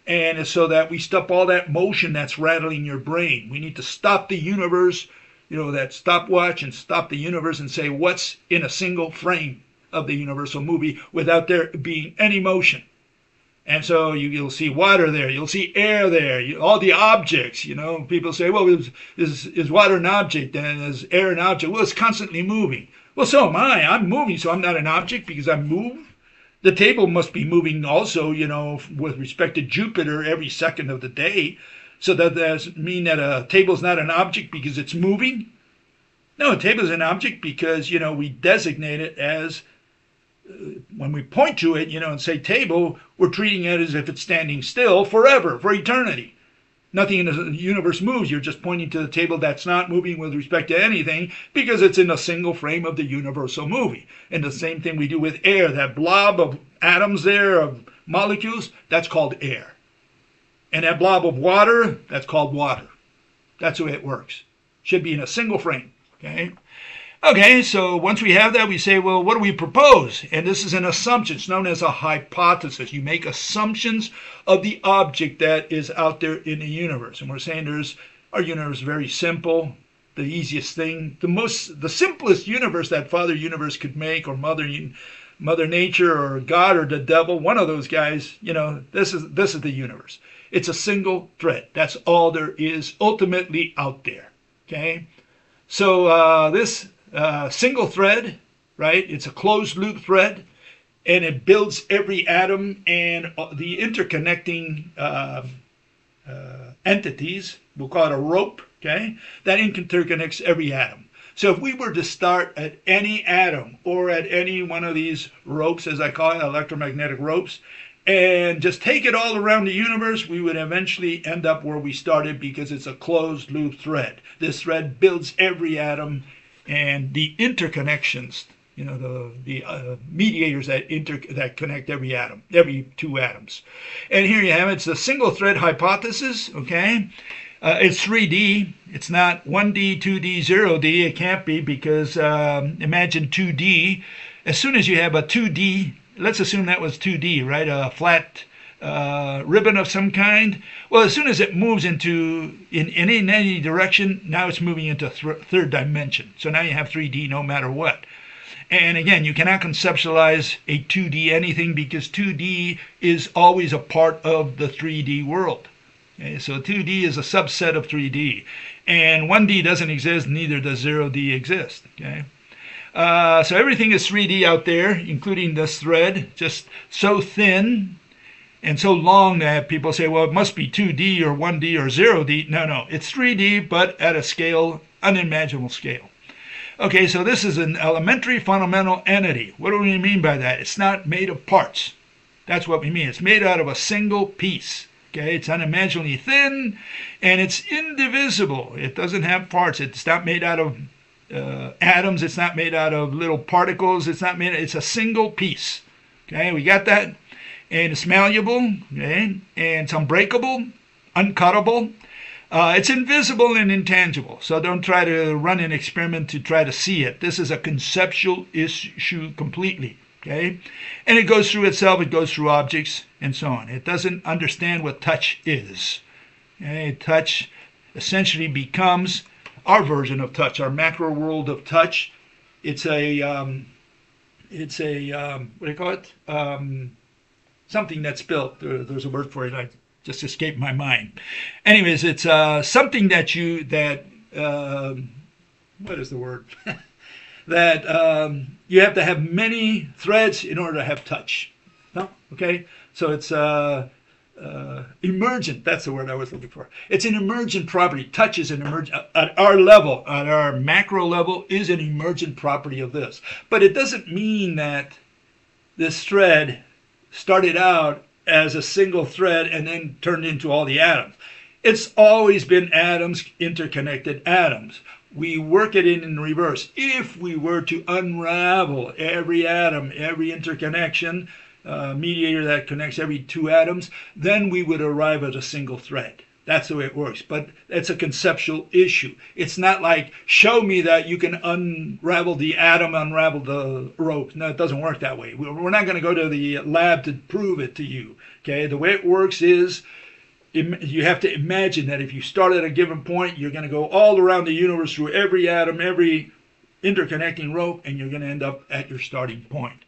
and it's so that we stop all that motion that's rattling your brain. We need to stop the universe, you know, that stopwatch, and stop the universe and say what's in a single frame of the universal movie without there being any motion. And so you'll see water there, you'll see air there, all the objects, you know. People say, well, is water an object and is air an object? Well, it's constantly moving. Well, so am I. I'm moving, so I'm not an object because I move. The table must be moving also, you know, with respect to Jupiter every second of the day. So that does mean that a table is not an object because it's moving? No, a table is an object because, you know, we designate it as, when we point to it, you know, and say table, we're treating it as if it's standing still forever, for eternity. Nothing in the universe moves. You're just pointing to the table that's not moving with respect to anything because it's in a single frame of the universal movie. And the same thing we do with air. That blob of atoms there, of molecules, that's called air. And that blob of water, that's called water. That's the way it works. Should be in a single frame. Okay? Okay, so once we have that, we say, well, what do we propose? And this is an assumption. It's known as a hypothesis. You make assumptions of the object that is out there in the universe. And we're saying our universe is very simple, the easiest thing, the simplest universe that Father Universe could make, or Mother Nature, or God, or the devil, one of those guys. You know, this is the universe. It's a single thread. That's all there is ultimately out there. Okay, so this single thread right? It's a closed loop thread, and it builds every atom and the interconnecting entities. We'll call it a rope, okay? That interconnects every atom. So if we were to start at any atom or at any one of these ropes, as I call it, electromagnetic ropes, and just take it all around the universe, we would eventually end up where we started because it's a closed loop thread. This thread builds every atom and the interconnections, the mediators that connect every atom, every two atoms. And here you have it. It's a single thread hypothesis, okay? It's 3D. It's not 1D, 2D, 0D. It can't be because imagine 2D. As soon as you have a 2D, let's assume that was 2D, right? A flat ribbon of some kind. Well, as soon as it moves in any direction, now it's moving into third dimension. So now you have 3D no matter what. And again, you cannot conceptualize a 2D anything because 2D is always a part of the 3D world. Okay, so 2D is a subset of 3D. And 1D doesn't exist, neither does 0D exist. Okay? So everything is 3D out there, including this thread, just so thin and so long that people say, well, it must be 2D or 1D or 0D. No, it's 3D, but at a scale, unimaginable scale. Okay, so this is an elementary fundamental entity. What do we mean by that? It's not made of parts. That's what we mean. It's made out of a single piece. Okay, it's unimaginably thin, and it's indivisible. It doesn't have parts. It's not made out of atoms. It's not made out of little particles. It's a single piece. Okay, we got that? And it's malleable, okay, and it's unbreakable, uncuttable. It's invisible and intangible, so don't try to run an experiment to try to see it. This is a conceptual issue completely, okay? And it goes through itself, it goes through objects, and so on. It doesn't understand what touch is. Okay? Touch essentially becomes our version of touch, our macro world of touch. It's a what do you call it? Something that's built. There's a word for it. I just escaped my mind. Anyways, it's something what is the word? That you have to have many threads in order to have touch. No? Okay? So it's emergent. That's the word I was looking for. It's an emergent property. Touch is an emergent, at our level, at our macro level, is an emergent property of this. But it doesn't mean that this thread started out as a single thread and then turned into all the atoms. It's always been atoms, interconnected atoms. We work it in reverse. If we were to unravel every atom, every interconnection, mediator that connects every two atoms, then we would arrive at a single thread. That's the way it works. But it's a conceptual issue. It's not like, show me that you can unravel the atom, unravel the rope. No, it doesn't work that way. We're not going to go to the lab to prove it to you. Okay? The way it works is you have to imagine that if you start at a given point, you're going to go all around the universe through every atom, every interconnecting rope, and you're going to end up at your starting point.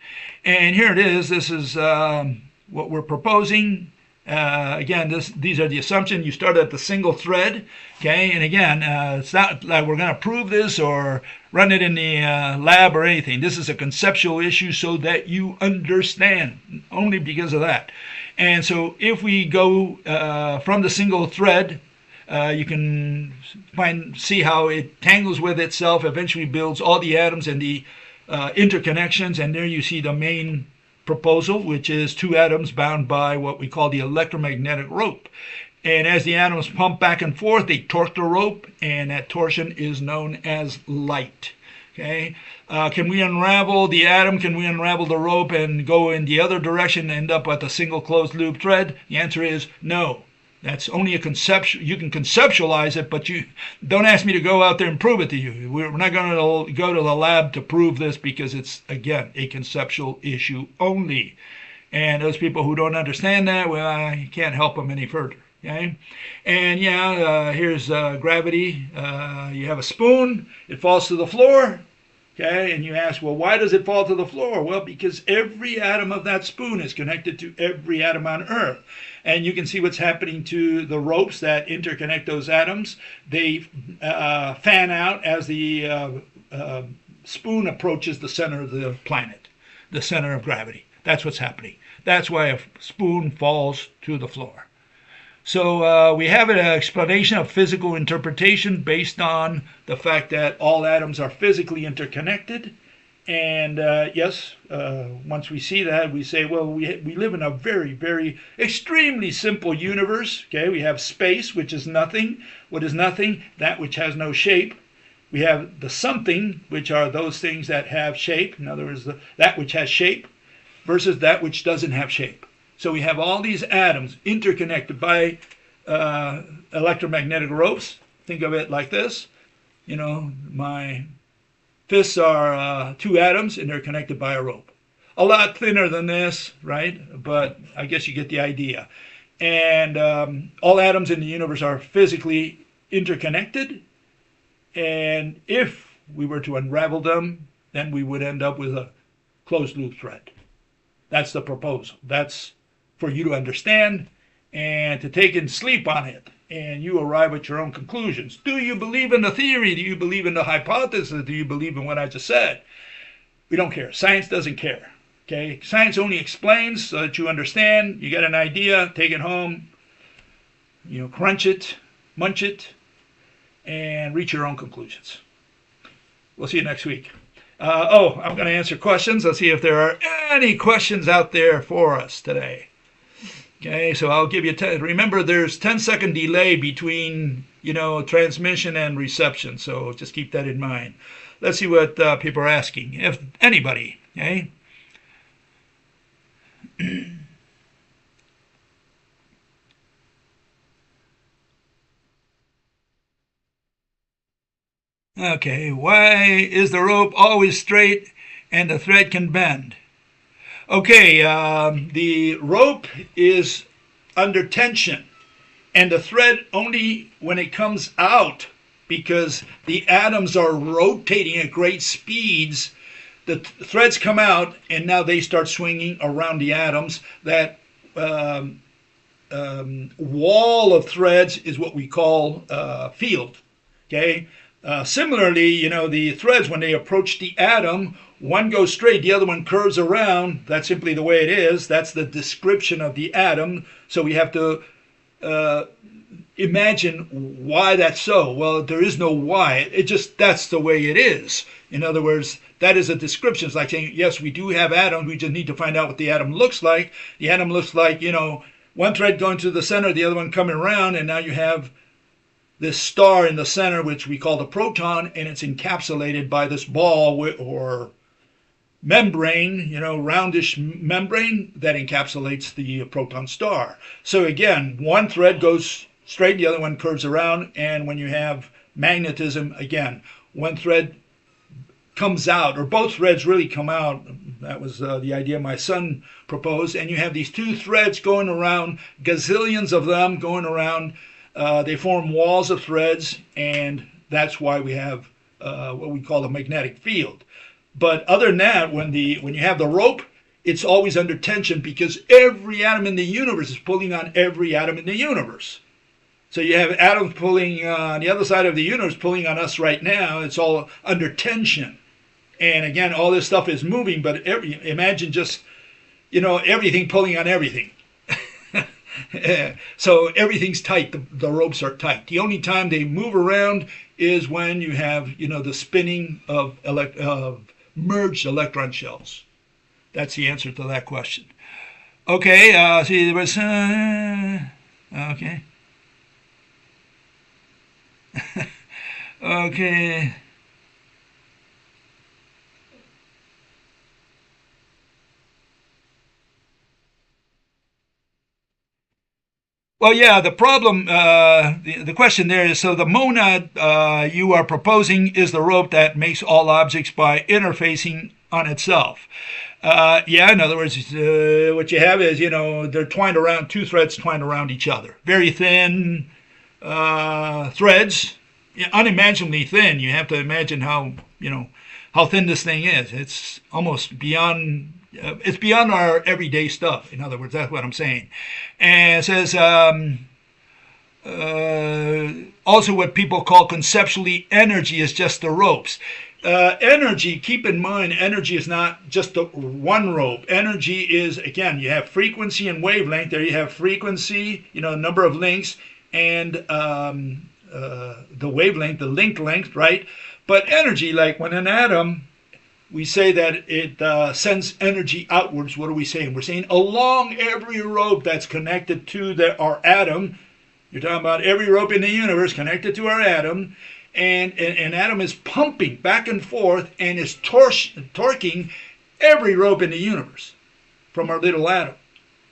And here it is. This is what we're proposing. Again, these are the assumptions. You start at the single thread, okay? And again, it's not like we're going to prove this or run it in the lab or anything. This is a conceptual issue so that you understand, only because of that. And so if we go from the single thread, you can see how it tangles with itself, eventually builds all the atoms and the interconnections, and there you see the main proposal, which is two atoms bound by what we call the electromagnetic rope. And as the atoms pump back and forth, they torque the rope, and that torsion is known as light. Okay? Can we unravel the atom? Can we unravel the rope and go in the other direction and end up with a single closed loop thread? The answer is no. That's only a conceptual. You can conceptualize it, but you don't ask me to go out there and prove it to you. We're not going to go to the lab to prove this because it's, again, a conceptual issue only. And those people who don't understand that, well, I can't help them any further. Okay? And yeah, here's gravity. You have a spoon. It falls to the floor. Okay, and you ask, well, why does it fall to the floor? Well, because every atom of that spoon is connected to every atom on Earth. And you can see what's happening to the ropes that interconnect those atoms. They fan out as the spoon approaches the center of the planet, the center of gravity. That's what's happening. That's why a spoon falls to the floor. So we have an explanation of physical interpretation based on the fact that all atoms are physically interconnected. And yes, once we see that, we say, well, we live in a very, very extremely simple universe. Okay, we have space, which is nothing. What is nothing? That which has no shape. We have the something, which are those things that have shape. In other words, that which has shape versus that which doesn't have shape. So we have all these atoms interconnected by electromagnetic ropes. Think of it like this. You know, my fists are two atoms and they're connected by a rope. A lot thinner than this, right? But I guess you get the idea. And all atoms in the universe are physically interconnected. And if we were to unravel them, then we would end up with a closed loop thread. That's the proposal. That's for you to understand and to take and sleep on it. And you arrive at your own conclusions. Do you believe in the theory? Do you believe in the hypothesis? Do you believe in what I just said? We don't care. Science doesn't care. Okay? Science only explains so that you understand, you get an idea, take it home, crunch it, munch it, and reach your own conclusions. We'll see you next week. I'm going to answer questions. Let's see if there are any questions out there for us today. Okay, so I'll give you remember there's 10-second delay between, transmission and reception. So just keep that in mind. Let's see what people are asking. If anybody, okay? Okay, why is the rope always straight and the thread can bend? Okay, the rope is under tension, and the thread only when it comes out, because the atoms are rotating at great speeds, the threads come out, and now they start swinging around the atoms. That wall of threads is what we call field, okay? Similarly, the threads, when they approach the atom, one goes straight, the other one curves around. That's simply the way it is. That's the description of the atom. So we have to imagine why that's so. Well, there is no why. That's the way it is. In other words, that is a description. It's like saying, yes, we do have atoms. We just need to find out what the atom looks like. The atom looks like, one thread going to the center, the other one coming around, and now you have this star in the center, which we call the proton, and it's encapsulated by this ball or membrane, roundish membrane that encapsulates the proton star. So again, one thread goes straight, the other one curves around, and when you have magnetism, again, one thread comes out, or both threads really come out. That was the idea my son proposed, and you have these two threads going around, gazillions of them going around. They form walls of threads, and that's why we have what we call a magnetic field. But other than that, when you have the rope, it's always under tension because every atom in the universe is pulling on every atom in the universe. So you have atoms pulling on the other side of the universe, pulling on us right now. It's all under tension. And again, all this stuff is moving, but imagine just, everything pulling on everything. So everything's tight. The ropes are tight. The only time they move around is when you have, the spinning of merged electron shells. That's the answer to that question. Okay. See, there was. Okay. Okay. Well, yeah, the problem, the question there is, so the monad you are proposing is the rope that makes all objects by interfacing on itself. In other words, what you have is, they're twined around, two threads twined around each other. Very thin threads, unimaginably thin. You have to imagine how thin this thing is. It's almost beyond... it's beyond our everyday stuff. In other words, that's what I'm saying. And it says, also what people call conceptually energy is just the ropes. Energy, keep in mind, energy is not just the one rope. Energy is, again, you have frequency and wavelength. There you have frequency, number of links, and the wavelength, the link length, right? But energy, like when an atom, we say that it sends energy outwards. What are we saying? We're saying along every rope that's connected to our atom. You're talking about every rope in the universe connected to our atom. And an atom is pumping back and forth and is torquing every rope in the universe from our little atom.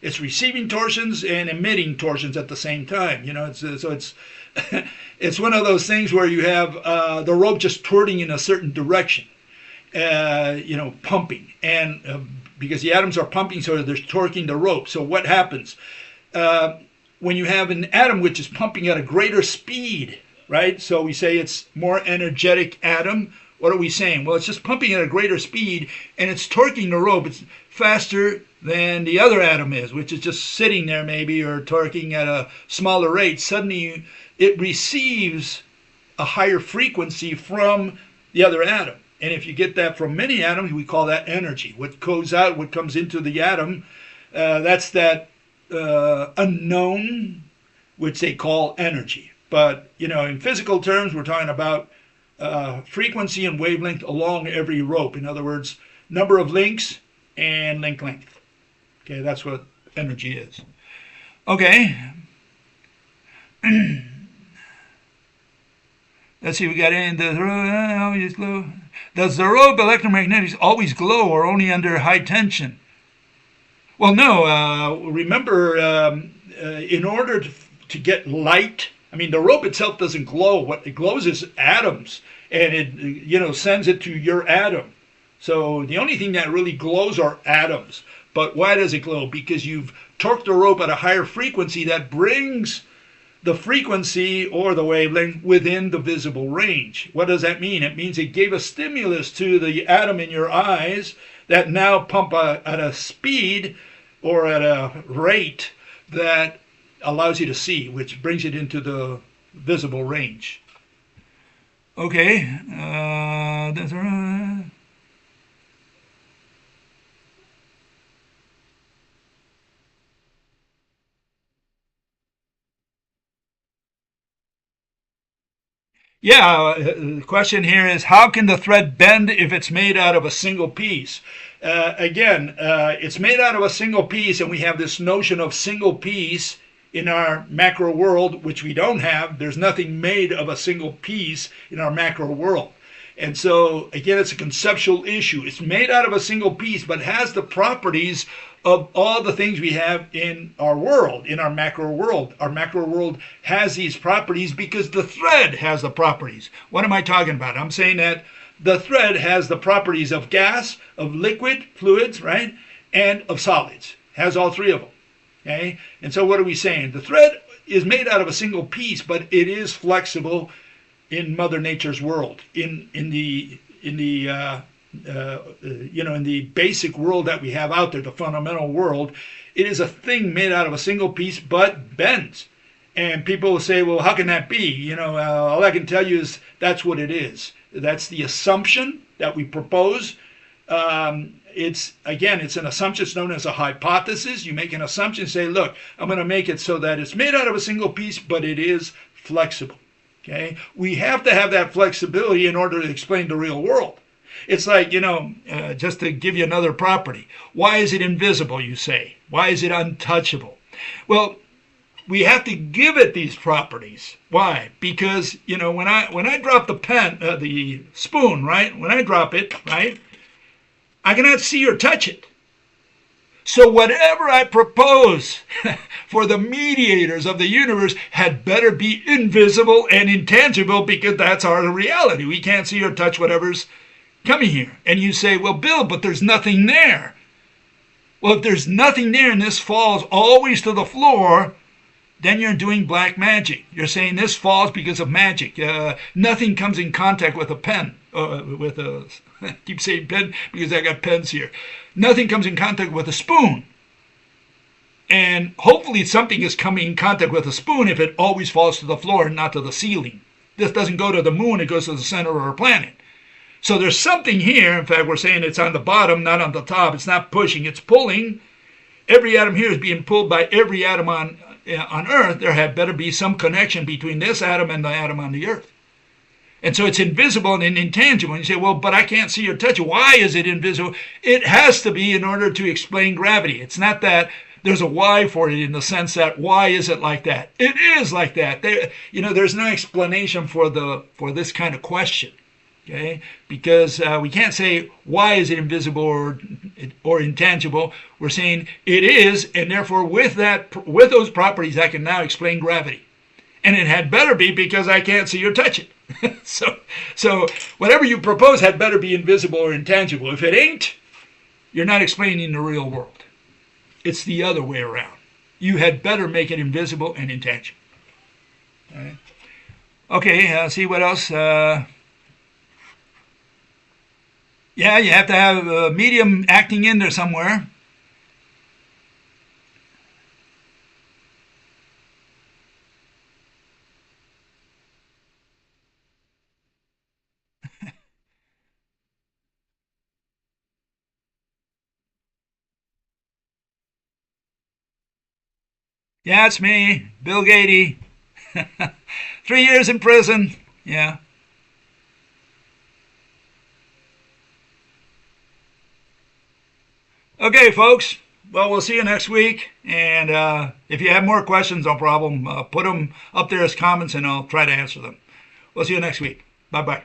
It's receiving torsions and emitting torsions at the same time. It's it's one of those things where you have the rope just twirling in a certain direction, pumping, and because the atoms are pumping, so they're torquing the rope. So what happens when you have an atom which is pumping at a greater speed? Right? So we say it's more energetic atom. What are we saying? Well, it's just pumping at a greater speed, and it's torquing the rope. It's faster than the other atom is, which is just sitting there maybe, or torquing at a smaller rate. Suddenly it receives a higher frequency from the other atom. And if you get that from many atoms, we call that energy. What goes out, what comes into the atom, that's that unknown, which they call energy. But, in physical terms, we're talking about frequency and wavelength along every rope. In other words, number of links and link length. Okay, that's what energy is. Okay. Let's see, we got in. Does the rope electromagnetics always glow or only under high tension? Well, no. Remember, in order to get light, the rope itself doesn't glow. What it glows is atoms, and it, sends it to your atom. So the only thing that really glows are atoms. But why does it glow? Because you've torqued the rope at a higher frequency that brings the frequency or the wavelength within the visible range. What does that mean? It means it gave a stimulus to the atom in your eyes that now pump at a speed or at a rate that allows you to see, which brings it into the visible range. Okay. The question here is, how can the thread bend if it's made out of a single piece? It's made out of a single piece, and we have this notion of single piece in our macro world, which we don't have. There's nothing made of a single piece in our macro world. And so, again, it's a conceptual issue. It's made out of a single piece, but has the properties of all the things we have in our world, in our macro world. Our macro world has these properties because the thread has the properties. What am I talking about? I'm saying that the thread has the properties of gas, of liquid, fluids, right, and of solids. Has all three of them. Okay, and so what are we saying? The thread is made out of a single piece, but it is flexible in Mother Nature's world, in the basic world that we have out there, the fundamental world. It is a thing made out of a single piece, but bends. And people will say, well, how can that be? All I can tell you is that's what it is. That's the assumption that we propose. It's an assumption. It's known as a hypothesis. You make an assumption, say, look, I'm going to make it so that it's made out of a single piece, but it is flexible. Okay? We have to have that flexibility in order to explain the real world. It's like, just to give you another property. Why is it invisible, you say? Why is it untouchable? Well, we have to give it these properties. Why? Because, when I drop the spoon, right? When I drop it, right? I cannot see or touch it. So whatever I propose for the mediators of the universe had better be invisible and intangible, because that's our reality. We can't see or touch whatever's coming here. And you say, well, Bill, but there's nothing there. Well, if there's nothing there and this falls always to the floor, then you're doing black magic. You're saying this falls because of magic. Nothing comes in contact with a pen. I keep saying pen because I got pens here. Nothing comes in contact with a spoon. And hopefully something is coming in contact with a spoon if it always falls to the floor and not to the ceiling. This doesn't go to the moon, it goes to the center of our planet. So there's something here. In fact, we're saying it's on the bottom, not on the top. It's not pushing, it's pulling. Every atom here is being pulled by every atom on Earth. There had better be some connection between this atom and the atom on the Earth. And so it's invisible and intangible. And you say, well, but I can't see or touch it. Why is it invisible? It has to be in order to explain gravity. It's not that there's a why for it in the sense that why is it like that? It is like that. There's no explanation for this kind of question. Okay, because we can't say why is it invisible or intangible. We're saying it is, and therefore with those properties, I can now explain gravity, and it had better be because I can't see or touch it. so whatever you propose had better be invisible or intangible. If it ain't, you're not explaining the real world. It's the other way around. You had better make it invisible and intangible. All right. Okay. See what else. Yeah, you have to have a medium acting in there somewhere. Yeah, it's me, bgaede. 3 years in prison. Yeah. Okay, folks. Well, we'll see you next week. And if you have more questions, no problem. Put them up there as comments, and I'll try to answer them. We'll see you next week. Bye-bye.